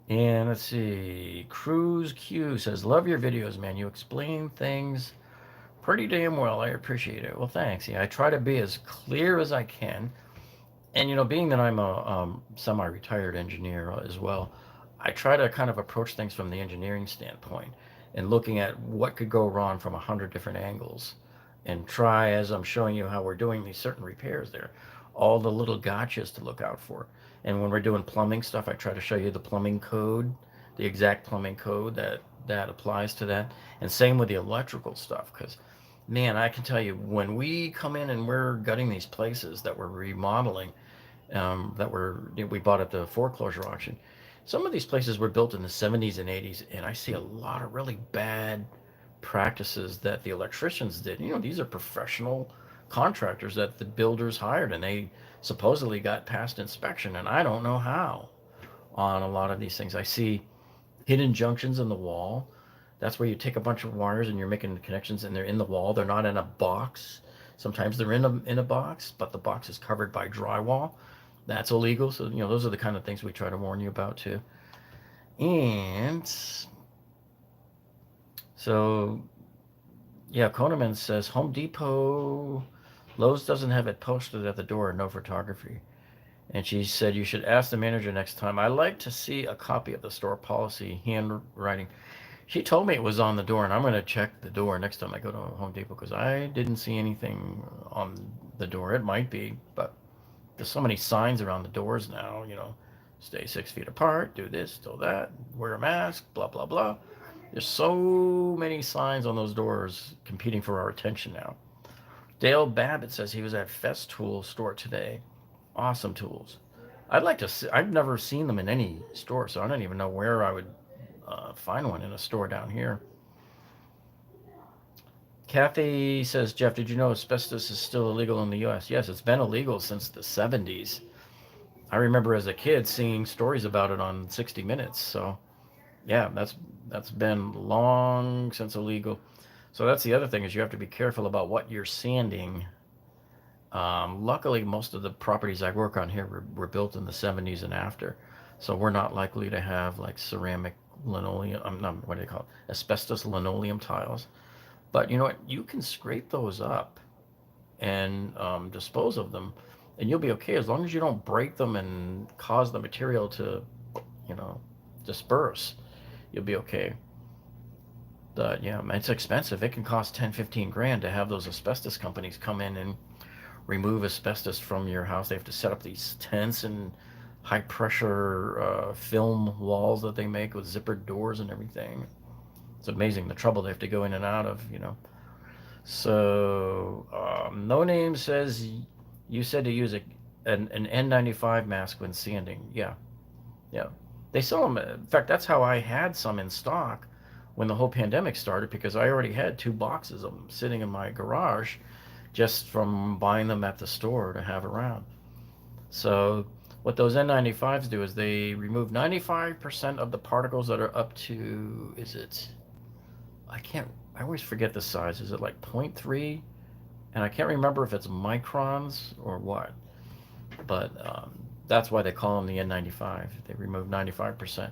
And let's see. Cruise Q says, love your videos, man. You explain things pretty damn well. I appreciate it. Well, thanks. Yeah, I try to be as clear as I can. And, being that I'm a semi-retired engineer as well, I try to kind of approach things from the engineering standpoint and looking at what could go wrong from 100 different angles, and try, as I'm showing you how we're doing these certain repairs there, all the little gotchas to look out for. And when we're doing plumbing stuff, I try to show you the plumbing code, the exact plumbing code that applies to that. And same with the electrical stuff, because, man, I can tell you, when we come in and we're gutting these places that we're remodeling, we bought at the foreclosure auction. Some of these places were built in the 70s and 80s, and I see a lot of really bad practices that the electricians did. These are professional contractors that the builders hired, and they supposedly got past inspection, and I don't know how on a lot of these things. I see hidden junctions in the wall. That's where you take a bunch of wires and you're making connections, and they're in the wall. They're not in a box. Sometimes they're in a box, but the box is covered by drywall. That's illegal. So those are the kind of things we try to warn you about too. And so yeah, Koneman says Home Depot, Lowe's doesn't have it posted at the door. No photography. And she said you should ask the manager next time. I like to see a copy of the store policy handwriting. She told me it was on the door, and I'm going to check the door next time I go to Home Depot because I didn't see anything on the door. It might be, but there's so many signs around the doors now, stay 6 feet apart, do this, do that, wear a mask, blah, blah, blah. There's so many signs on those doors competing for our attention now. Dale Babbitt says he was at Festool store today. Awesome tools. I'd like to see, I've never seen them in any store, so I don't even know where I would find one in a store down here. Kathy says, Jeff, did you know asbestos is still illegal in the U.S.? Yes, it's been illegal since the 70s. I remember as a kid seeing stories about it on 60 Minutes. So, yeah, that's been long since illegal. So that's the other thing is you have to be careful about what you're sanding. Luckily, most of the properties I work on here were built in the 70s and after. So we're not likely to have like ceramic linoleum, what do they call it? Asbestos linoleum tiles. But you know what? You can scrape those up and dispose of them, and you'll be okay as long as you don't break them and cause the material to, you know, disperse. You'll be okay. But yeah, it's expensive. It can cost 10, 15 grand to have those asbestos companies come in and remove asbestos from your house. They have to set up these tents and high pressure film walls that they make with zippered doors and everything. It's amazing the trouble they have to go in and out of. So, No Name says you said to use an N95 mask when sanding. Yeah, yeah. They sell them. In fact, that's how I had some in stock when the whole pandemic started because I already had 2 boxes of them sitting in my garage just from buying them at the store to have around. So what those N95s do is they remove 95% of the particles that are up to, I always forget the size. Is it like 0.3? And I can't remember if it's microns or what. But that's why they call them the N95. They remove 95%.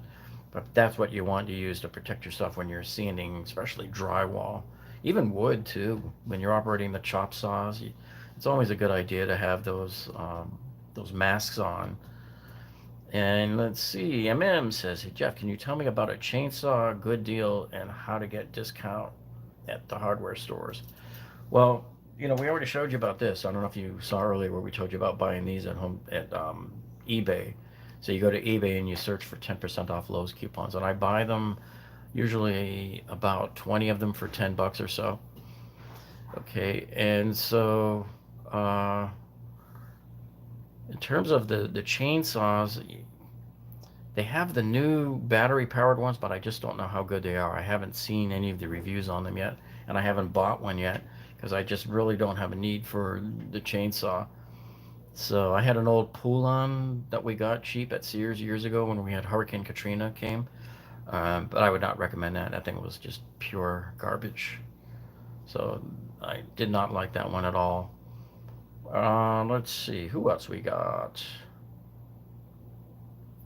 But that's what you want to use to protect yourself when you're sanding, especially drywall. Even wood, too. When you're operating the chop saws, it's always a good idea to have those masks on. And let's see, MM says, hey, Jeff, can you tell me about a chainsaw, good deal, and how to get discount at the hardware stores? Well, we already showed you about this. I don't know if you saw earlier where we told you about buying these at eBay. So you go to eBay and you search for 10% off Lowe's coupons, and I buy them usually about 20 of them for 10 bucks or so. Okay, and so in terms of the chainsaws, they have the new battery powered ones, but I just don't know how good they are. I haven't seen any of the reviews on them yet, and I haven't bought one yet because I just really don't have a need for the chainsaw. So I had an old Poulan that we got cheap at Sears years ago when we had Hurricane Katrina came, but I would not recommend that. That thing was just pure garbage. So I did not like that one at all. Let's see, who else we got?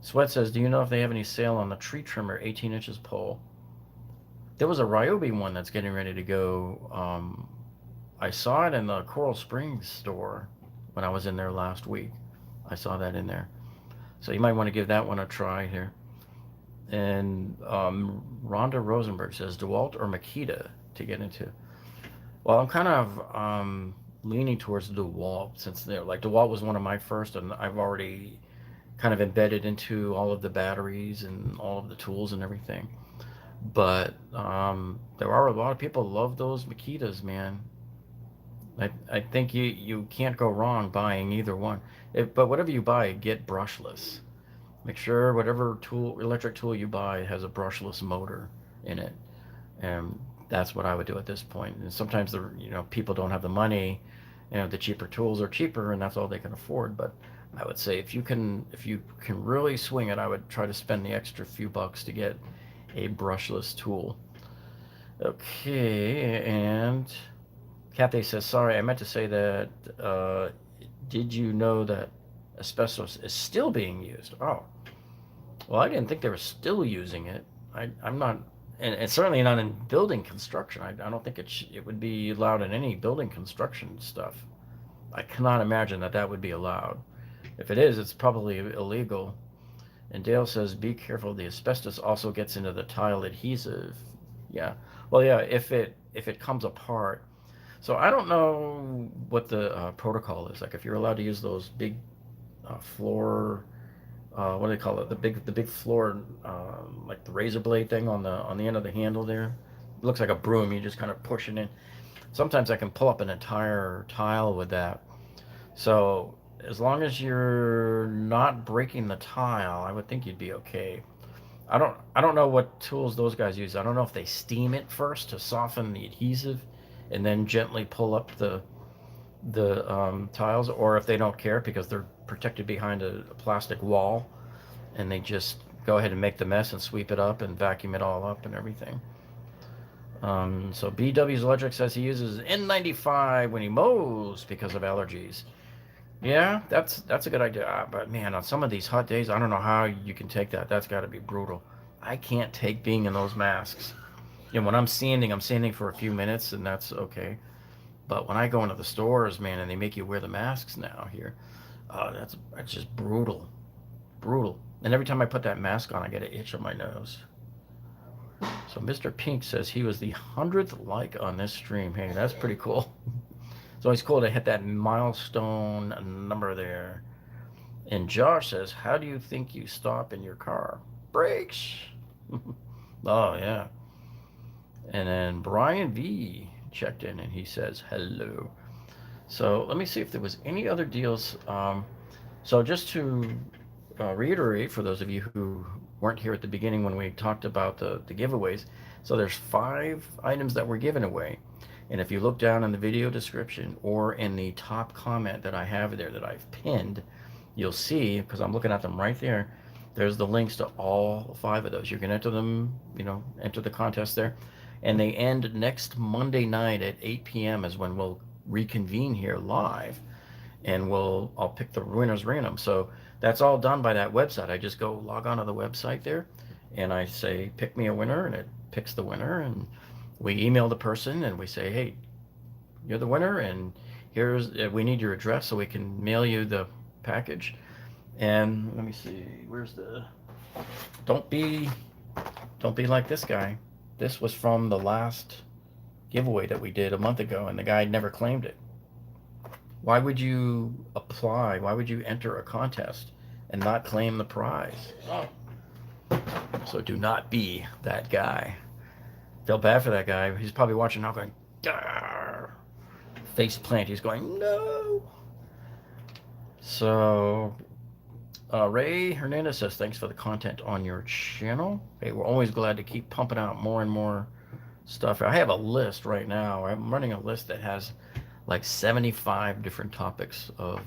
Sweat says, do you know if they have any sale on the tree trimmer 18 inches pole? There was a Ryobi one that's getting ready to go. I saw it in the Coral Springs store when I was in there last week. I saw that in there. So you might want to give that one a try here. And Rhonda Rosenberg says, Dewalt or Makita to get into? Well, I'm kind of leaning towards Dewalt since Dewalt was one of my first, and I've already kind of embedded into all of the batteries and all of the tools and everything. But there are a lot of people who love those Makitas, man. I think you can't go wrong buying either one. But whatever you buy, get brushless. Make sure whatever electric tool you buy has a brushless motor in it, and that's what I would do at this point. And sometimes people don't have the money, the cheaper tools are cheaper, and that's all they can afford. But I would say if you can really swing it, I would try to spend the extra few bucks to get a brushless tool. Okay, and Kathy says, sorry, I meant to say that, did you know that asbestos is still being used? Oh, well, I didn't think they were still using it. I'm not, and it's certainly not in building construction. I don't think it would be allowed in any building construction stuff. I cannot imagine that that would be allowed. If it is, it's probably illegal. And Dale says, be careful. The asbestos also gets into the tile adhesive. Yeah. Well, yeah. If it comes apart. So I don't know what the protocol is. Like if you're allowed to use those big floor, what do they call it? The big floor, like the razor blade thing on the end of the handle there. It looks like a broom. You just kind of push it in. Sometimes I can pull up an entire tile with that. So as long as you're not breaking the tile, I would think you'd be okay. I don't know what tools those guys use. I don't know if they steam it first to soften the adhesive, and then gently pull up the tiles, or if they don't care because they're protected behind a plastic wall, and they just go ahead and make the mess and sweep it up and vacuum it all up and everything. So BW's Electric says he uses N95 when he mows because of allergies. Yeah, that's a good idea. But man, on some of these hot days, I don't know how you can take that. That's got to be brutal. I can't take being in those masks. When I'm sanding for a few minutes, and that's okay. But when I go into the stores, man, and they make you wear the masks now here, that's just brutal, brutal. And every time I put that mask on, I get an itch on my nose. So Mr. Pink says he was the 100th like on this stream. Hey, that's pretty cool. It's always cool to hit that milestone number there. And Josh says, how do you think you stop in your car? Brakes. Oh, yeah. And then Brian V checked in and he says, hello. So let me see if there was any other deals. So just to reiterate for those of you who weren't here at the beginning when we talked about the giveaways, so there's 5 items that were given away. And if you look down in the video description or in the top comment that I have there that I've pinned, you'll see, because I'm looking at them right there, there's the links to all 5 of those. You can enter them, enter the contest there. And they end next Monday night at 8 p.m. is when we'll reconvene here live. And I'll pick the winners random. So that's all done by that website. I just go log on to the website there, and I say, pick me a winner, and it picks the winner. And we email the person and we say, hey, you're the winner, and we need your address so we can mail you the package. And let me see, don't be like this guy. This was from the last giveaway that we did a month ago, and the guy never claimed it. Why would you apply? Why would you enter a contest and not claim the prize? So do not be that guy. Feel bad for that guy. He's probably watching now going, Garr! Face plant. He's going, no. So Ray Hernandez says, thanks for the content on your channel. Hey, we're always glad to keep pumping out more and more stuff. I have a list right now. I'm running a list that has like 75 different topics of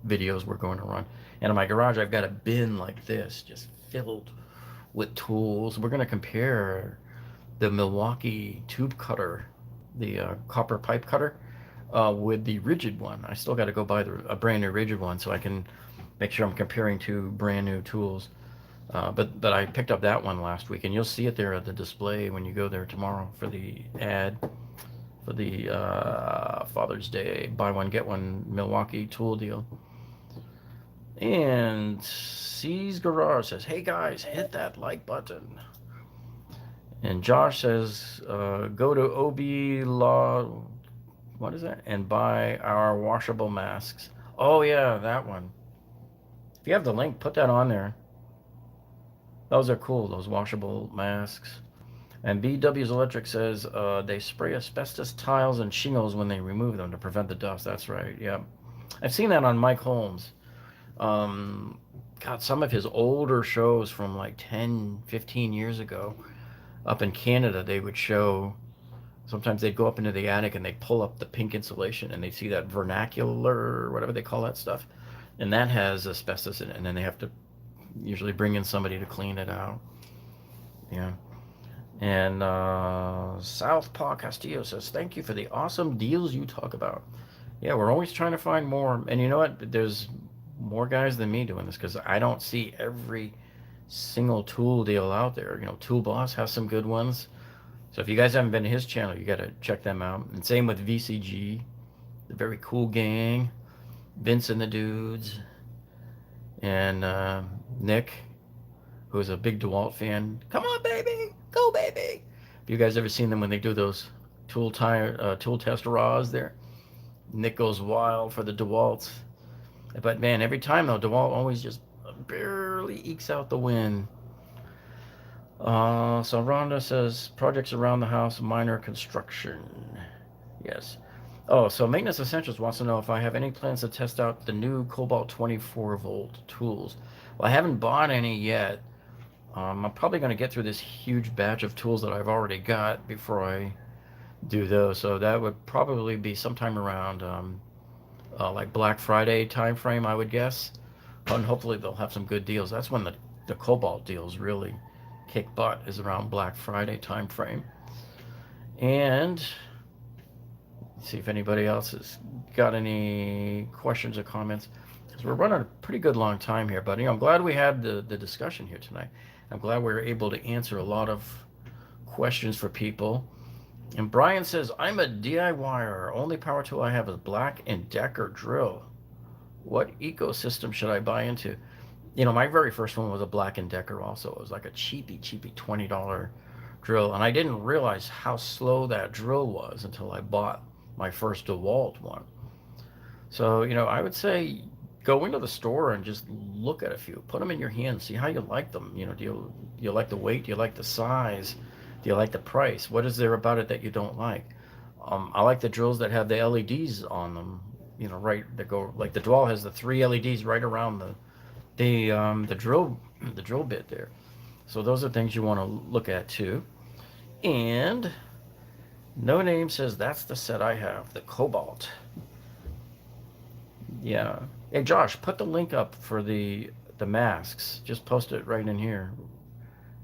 videos we're going to run. And in my garage, I've got a bin like this, just filled with tools. We're going to compare the Milwaukee tube cutter, the copper pipe cutter, with the Ridgid one. I still got to go buy a brand new Ridgid one so I can make sure I'm comparing 2 brand new tools. But I picked up that one last week, and you'll see it there at the display when you go there tomorrow for the ad for the Father's Day buy one get one Milwaukee tool deal. And C's Garage says, hey guys, hit that like button. And Josh says, go to OB Law, what is that? And buy our washable masks. Oh yeah, that one. If you have the link, put that on there. Those are cool, those washable masks. And BW's Electric says they spray asbestos tiles and shingles when they remove them to prevent the dust. That's right. Yeah, I've seen that on Mike Holmes. Um, God, some of his older shows from like 10, 15 years ago up in Canada, they would show. Sometimes they'd go up into the attic and they'd pull up the pink insulation and they'd see that vernacular, or whatever they call that stuff. And that has asbestos in it. And then they have to usually bring in somebody to clean it out. Yeah. And Southpaw Castillo says, thank you for the awesome deals you talk about. Yeah, we're always trying to find more. And you know what? There's more guys than me doing this because I don't see every single tool deal out there. You know, Tool Boss has some good ones. So if you guys haven't been to his channel, you got to check them out. And same with VCG, the Very Cool Gang, Vince and the Dudes, and Nick, who's a big Dewalt fan. Come on, baby, go, baby. Have you guys ever seen them when they do those tool test raws there? Nick goes wild for the Dewalts. But man, every time though, Dewalt always just barely ekes out the win. So Rhonda says projects around the house, minor construction. Yes. Oh, so Maintenance Essentials wants to know if I have any plans to test out the new Cobalt 24 volt tools. Well, I haven't bought any yet. I'm probably going to get through this huge batch of tools that I've already got before I do those. So that would probably be sometime around like Black Friday time frame, I would guess. And hopefully they'll have some good deals. That's when the Cobalt deals really kick butt, is around Black Friday time frame. And see if anybody else has got any questions or comments, because we're running a pretty good long time here. But I'm glad we had the discussion here tonight. I'm glad we were able to answer a lot of questions for people. And Brian says, I'm a DIYer. Only power tool I have is Black & Decker drill. What ecosystem should I buy into? My very first one was a Black & Decker also. It was like a cheapy $20 drill. And I didn't realize how slow that drill was until I bought my first DeWalt one. So, I would say go into the store and just look at a few. Put them in your hand, see how you like them. Do you like the weight? Do you like the size? Do you like the price? What is there about it that you don't like? I like the drills that have the LEDs on them. Right, that go like the Dewalt has the 3 LEDs right around the drill bit there. So those are things you want to look at too. And No Name says that's the set I have, the Cobalt. Yeah. Hey Josh, put the link up for the masks. Just post it right in here,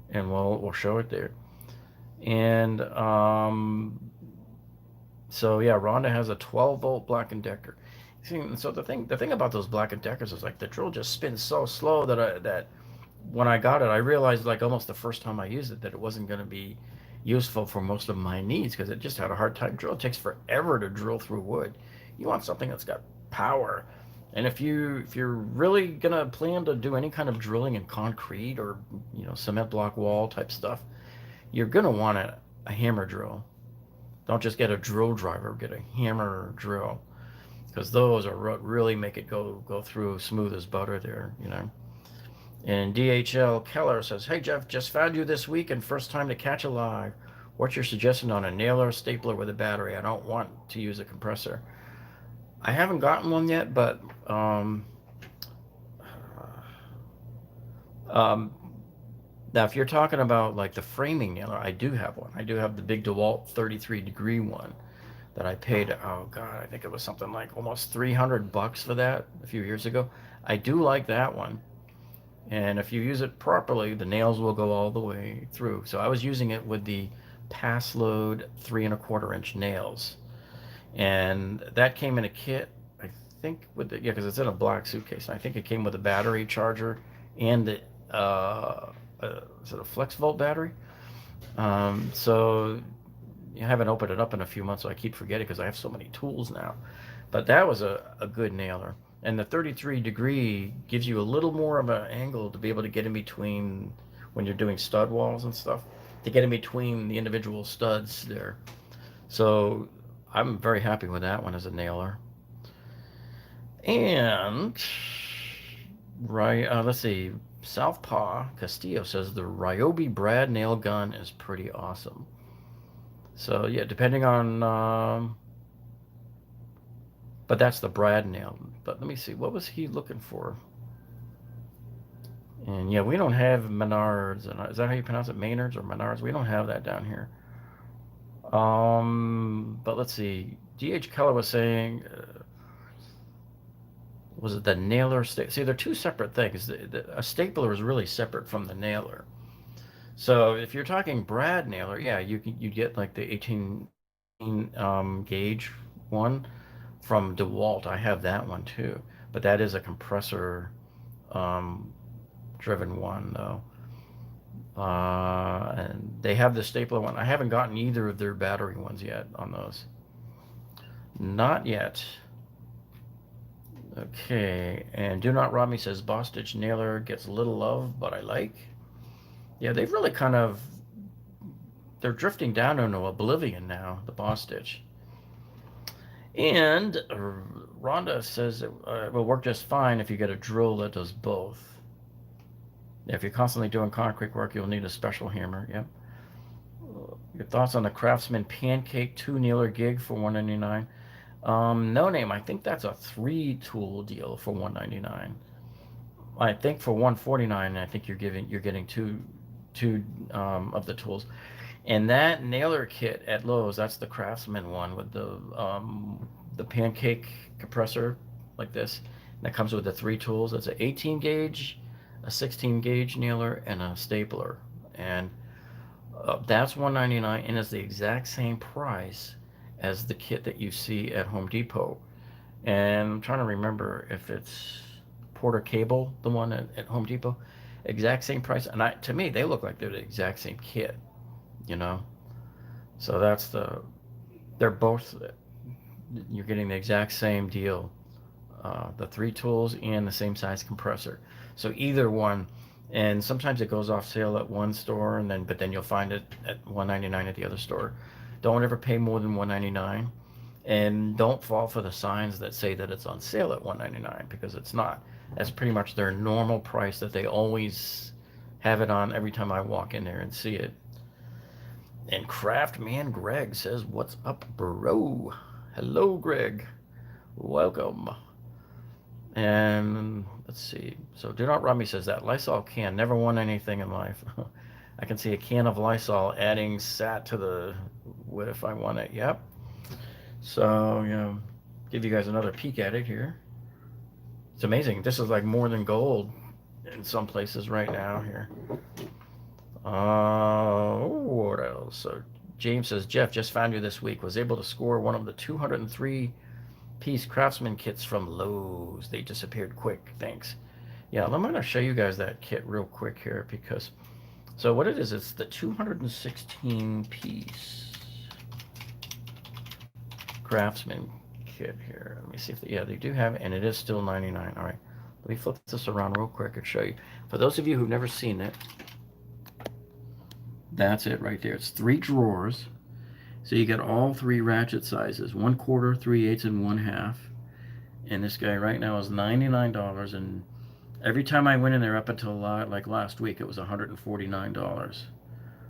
and we'll show it there. And so yeah, Rhonda has a 12 volt Black & Decker. See, so the thing about those Black & Deckers is like the drill just spins so slow that when I got it, I realized like almost the first time I used it that it wasn't going to be useful for most of my needs because it just had a hard time drill. It takes forever to drill through wood. You want something that's got power. And if you're really gonna plan to do any kind of drilling in concrete or cement block wall type stuff, you're gonna want a hammer drill. Don't just get a drill driver, get a hammer drill, because those are what really make it go through smooth as butter there. And DHL Keller says, hey Jeff, just found you this week and first time to catch a live. What's your suggestion on a nailer stapler with a battery? I don't want to use a compressor. I haven't gotten one yet, but now if you're talking about like the framing nailer, I do have one. I do have the big DeWalt 33-degree one that I paid, oh God, I think it was something like almost $300 for that a few years ago. I do like that one. And if you use it properly, the nails will go all the way through. So I was using it with the pass load 3 1/4 inch nails. And that came in a kit, I think, because it's in a black suitcase. I think it came with a battery charger and is it a flex volt battery? So I haven't opened it up in a few months, so I keep forgetting because I have so many tools now. But that was a good nailer. And the 33-degree gives you a little more of an angle to be able to get in between when you're doing stud walls and stuff, to get in between the individual studs there. So I'm very happy with that one as a nailer. And right, let's see. Southpaw Castillo says the Ryobi brad nail gun is pretty awesome. So yeah, depending on, but that's the brad nail. But let me see, what was he looking for? And yeah, we don't have Menards. And is that how you pronounce it, Maynards or Menards? We don't have that down here. But let's see. D.H. Keller was saying, was it the nailer? See, they're two separate things. A stapler is really separate from the nailer. So if you're talking brad nailer, yeah, you get like the 18 gauge one from Dewalt. I have that one too, but that is a compressor um, driven one though. And they have the stapler one. I haven't gotten either of their battery ones yet on those. Not yet. Okay, and Do Not Rob Me says Boss Stitch Nailer gets little love, but I like. Yeah, they've really kind of, they're drifting down into oblivion now, the Boss Stitch. And Rhonda says it will work just fine if you get a drill that does both. If you're constantly doing concrete work, you'll need a special hammer. Yep. Your thoughts on the Craftsman Pancake 2 Nailer Gig for $199? No name. I think that's a 3-tool deal for $199. I think for $149, I think you're getting two of the tools. And that nailer kit at Lowe's, that's the Craftsman one with the pancake compressor like this. And that comes with the 3 tools. It's an 18 gauge, a 16 gauge nailer, and a stapler. And that's $199, and it's the exact same price as the kit that you see at Home Depot. And I'm trying to remember if it's Porter Cable, the one at Home Depot. Exact same price. And to me, they look like they're the exact same kit, you know? So they're both, you're getting the exact same deal. The 3 tools and the same size compressor. So either one, and sometimes it goes off sale at one store, but then you'll find it at $199 at the other store. Don't ever pay more than $199, and don't fall for the signs that say that it's on sale at $199, because it's not. That's pretty much their normal price that they always have it on every time I walk in there and see it. And Craftman Greg says, "What's up, bro?" Hello, Greg. Welcome. And let's see. So Do Not Rob Me says that Lysol can never won anything in life. I can see a can of Lysol adding sat to the wood if I want it. Yep. So, give you guys another peek at it here. It's amazing. This is like more than gold in some places right now here. What else? So James says, Jeff, just found you this week. Was able to score one of the 203-piece Craftsman kits from Lowe's. They disappeared quick. Thanks. Yeah, I'm going to show you guys that kit real quick here because, so what it is, it's the 216-piece Craftsman kit here. Let me see if they do have it, and it is still $99. All right, let me flip this around real quick and show you. For those of you who've never seen it, that's it right there. It's 3 drawers. So you get all 3 ratchet sizes, 1/4, 3/8, and 1/2. And this guy right now is $99. And every time I went in there up until like last week, it was $149.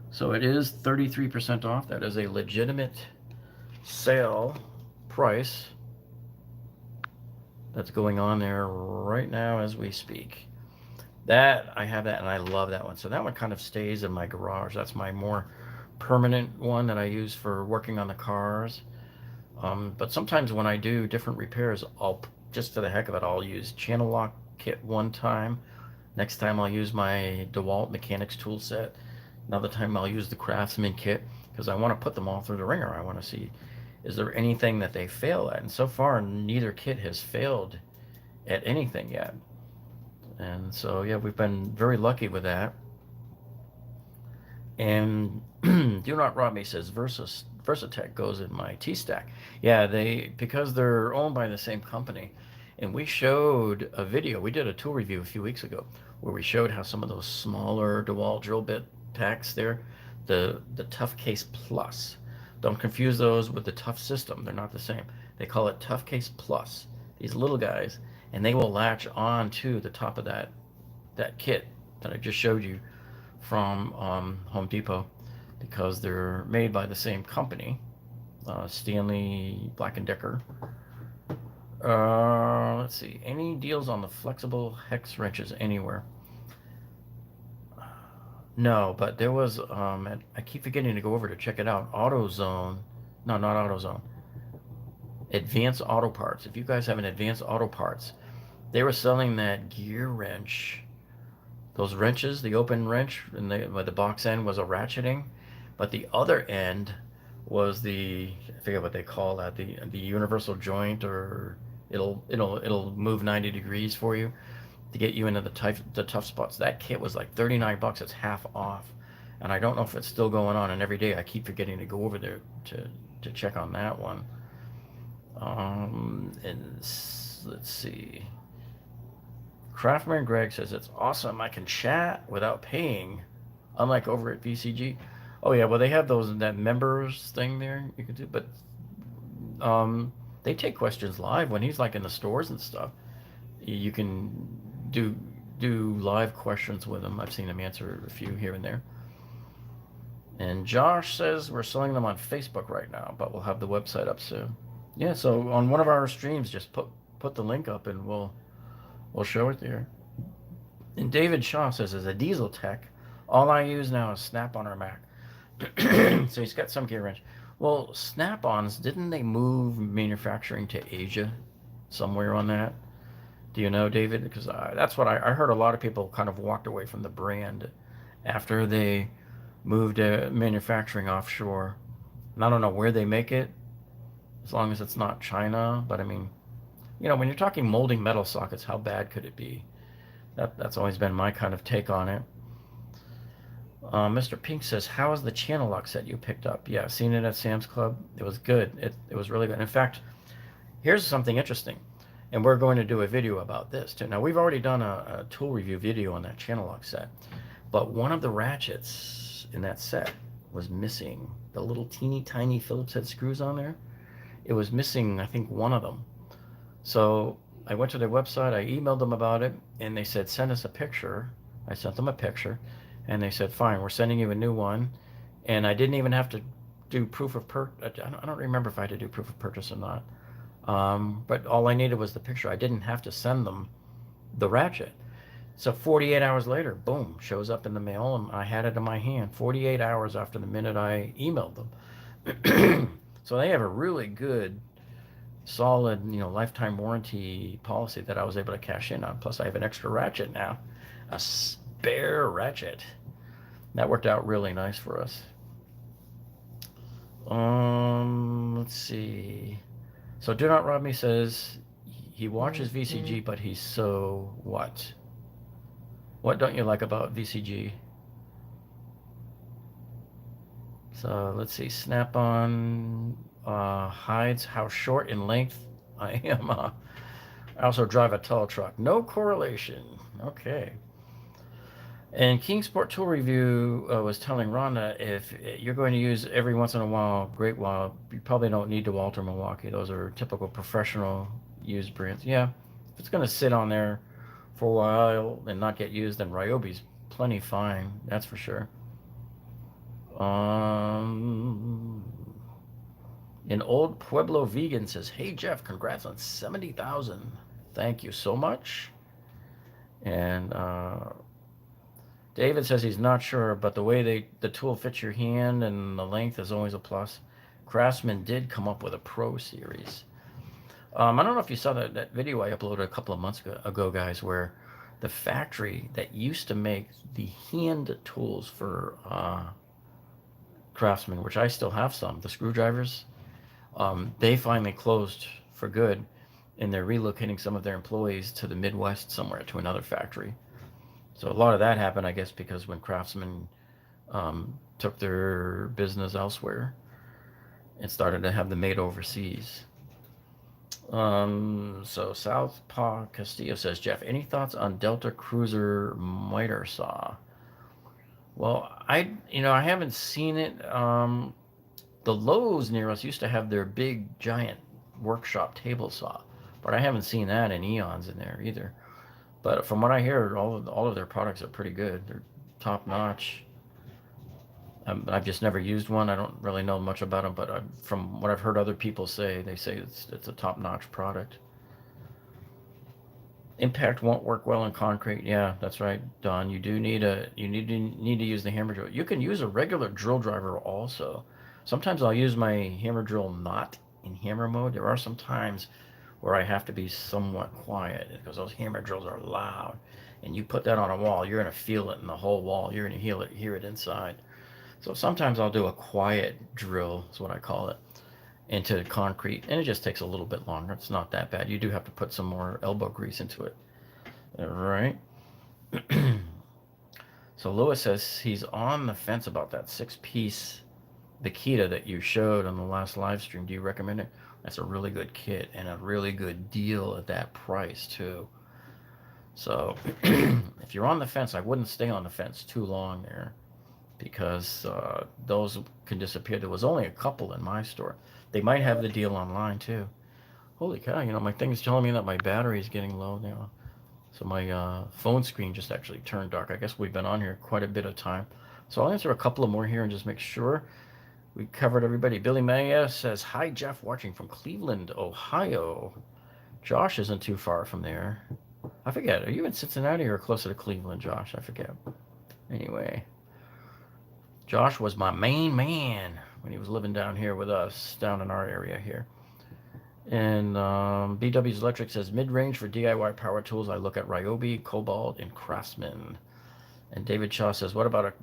So it is 33% off. That is a legitimate sale price that's going on there right now as we speak. I have that, and I love that one. So that one kind of stays in my garage. That's my more permanent one that I use for working on the cars. But sometimes when I do different repairs, I'll, just for the heck of it, I'll use channel lock kit one time. Next time I'll use my DeWalt mechanics tool set. Another time I'll use the Craftsman kit, because I want to put them all through the ringer. I want to see, is there anything that they fail at? And so far, neither kit has failed at anything yet. And so, yeah, we've been very lucky with that. And Do Not Rob Me says Versatech goes in my T-Stack. Yeah, because they're owned by the same company. And we showed a video. We did a tool review a few weeks ago where we showed how some of those smaller DeWalt drill bit packs there, the Tough Case Plus. Don't confuse those with the Tough System. They're not the same. They call it Tough Case Plus. These little guys, and they will latch on to the top of that kit that I just showed you from Home Depot, because they're made by the same company, Stanley Black & Decker. Let's see. Any deals on the flexible hex wrenches anywhere? No, but there was, I keep forgetting to go over to check it out. AutoZone. No, not AutoZone. Advanced Auto Parts. If you guys have an Advanced Auto Parts, they were selling that gear wrench. Those wrenches, the open wrench, and where the box end was a ratcheting, but the other end was I forget what they call that, the universal joint, or it'll move 90 degrees for you to get you into the tough spots. That kit was like $39. It's half off, and I don't know if it's still going on. And every day I keep forgetting to go over there to check on that one. And let's see. Craftman Greg says it's awesome. I can chat without paying, unlike over at VCG. Oh yeah, well they have that members thing there you can do, but they take questions live when he's like in the stores and stuff. You can do live questions with him. I've seen him answer a few here and there. And Josh says we're selling them on Facebook right now, but we'll have the website up soon. Yeah, so on one of our streams, just put the link up and we'll show it there. And David Shaw says, as a diesel tech, all I use now is Snap-on or Mac. So he's got some gear wrench. Well, Snap-ons, didn't they move manufacturing to Asia somewhere on that? Do you know, David? Because that's what I heard. A lot of people kind of walked away from the brand after they moved manufacturing offshore. And I don't know where they make it, as long as it's not China. But I mean, you know, when you're talking molding metal sockets, how bad could it be? That's always been my kind of take on it. Mr. Pink says, how is the channel lock set you picked up? Yeah, seen it at Sam's Club. It was good. It was really good. In fact, here's something interesting. And we're going to do a video about this too. Now, we've already done a tool review video on that channel lock set. But one of the ratchets in that set was missing. The little teeny tiny Phillips head screws on there. It was missing, I think, one of them. So I went to their website. I emailed them about it. And they said, send us a picture. I sent them a picture. And they said, fine, we're sending you a new one. And I didn't even have to do proof of purchase. I don't remember if I had to do proof of purchase or not. But all I needed was the picture. I didn't have to send them the ratchet. So 48 hours later, boom, shows up in the mail, and I had it in my hand 48 hours after the minute I emailed them. So they have a really good, solid, lifetime warranty policy that I was able to cash in on. Plus, I have an extra ratchet now, a spare ratchet. That worked out really nice for us. Let's see. So Do Not Rob Me says he watches VCG, but he's so what? What don't you like about VCG? So let's see. Snap-on hides how short in length I am. I also drive a tall truck. No correlation. Okay. And Kingsport Tool Review was telling Rhonda, if you're going to use every once in a while, great while, you probably don't need DeWalt or Milwaukee. Those are typical professional used brands. Yeah, if it's going to sit on there for a while and not get used, then Ryobi's plenty fine. That's for sure. An Old Pueblo Vegan says, hey, Jeff, congrats on 70,000. Thank you so much. And David says he's not sure, but the way the tool fits your hand and the length is always a plus. Craftsman did come up with a Pro Series. I don't know if you saw that video I uploaded a couple of months ago, guys, where the factory that used to make the hand tools for Craftsman, which I still have some, the screwdrivers, they finally closed for good, and they're relocating some of their employees to the Midwest somewhere, to another factory. So a lot of that happened, I guess, because when Craftsman took their business elsewhere and started to have them made overseas. So Southpaw Castillo says, Jeff, any thoughts on Delta Cruiser miter saw? Well, I haven't seen it. The Lowe's near us used to have their big, giant workshop table saw, but I haven't seen that in eons in there either. But from what I hear, all of their products are pretty good. They're top notch. I've just never used one. I don't really know much about them, but from what I've heard other people say, they say it's a top notch product. Impact won't work well in concrete. Yeah, that's right, Don. You do need need to use the hammer drill. You can use a regular drill driver also. Sometimes I'll use my hammer drill not in hammer mode. There are some times where I have to be somewhat quiet because those hammer drills are loud. And you put that on a wall, you're gonna feel it in the whole wall. You're gonna hear it inside. So sometimes I'll do a quiet drill, is what I call it, into concrete, and it just takes a little bit longer. It's not that bad. You do have to put some more elbow grease into it. All right. So Lewis says he's on the fence about that 6-piece Vikita that you showed on the last live stream. Do you recommend it? That's a really good kit and a really good deal at that price too. So if you're on the fence, I wouldn't stay on the fence too long there, because those can disappear. There was only a couple in my store. They might have the deal online too. Holy cow, my thing is telling me that my battery is getting low now. So my phone screen just actually turned dark. I guess we've been on here quite a bit of time. So I'll answer a couple of more here and just make sure we covered everybody. Billy Maya says, hi, Jeff, watching from Cleveland, Ohio. Josh isn't too far from there. I forget, are you in Cincinnati or closer to Cleveland, Josh? I forget. Anyway, Josh was my main man when he was living down here with us, down in our area here. And BW's Electric says, mid-range for DIY power tools, I look at Ryobi, Cobalt, and Craftsman. And David Shaw says, what about a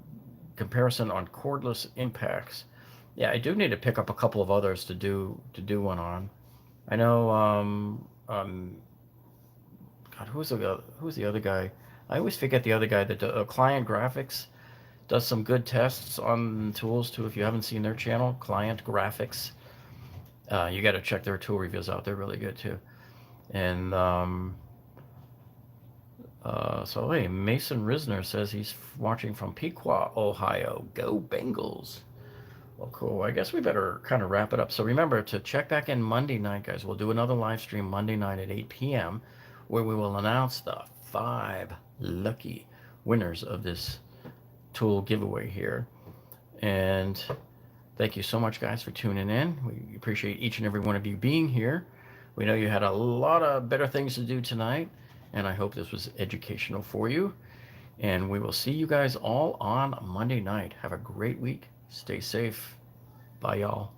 comparison on cordless impacts? Yeah, I do need to pick up a couple of others to do one on. I know, God, who's the other guy? I always forget the other guy that Client Graphics does some good tests on tools too. If you haven't seen their channel, Client Graphics, you got to check their tool reviews out. They're really good too. And so hey, Mason Risner says he's watching from Pequot, Ohio. Go Bengals. Well, cool. I guess we better kind of wrap it up. So remember to check back in Monday night, guys. We'll do another live stream Monday night at 8 p.m. where we will announce the 5 lucky winners of this tool giveaway here. And thank you so much, guys, for tuning in. We appreciate each and every one of you being here. We know you had a lot of better things to do tonight, and I hope this was educational for you. And we will see you guys all on Monday night. Have a great week. Stay safe. Bye, y'all.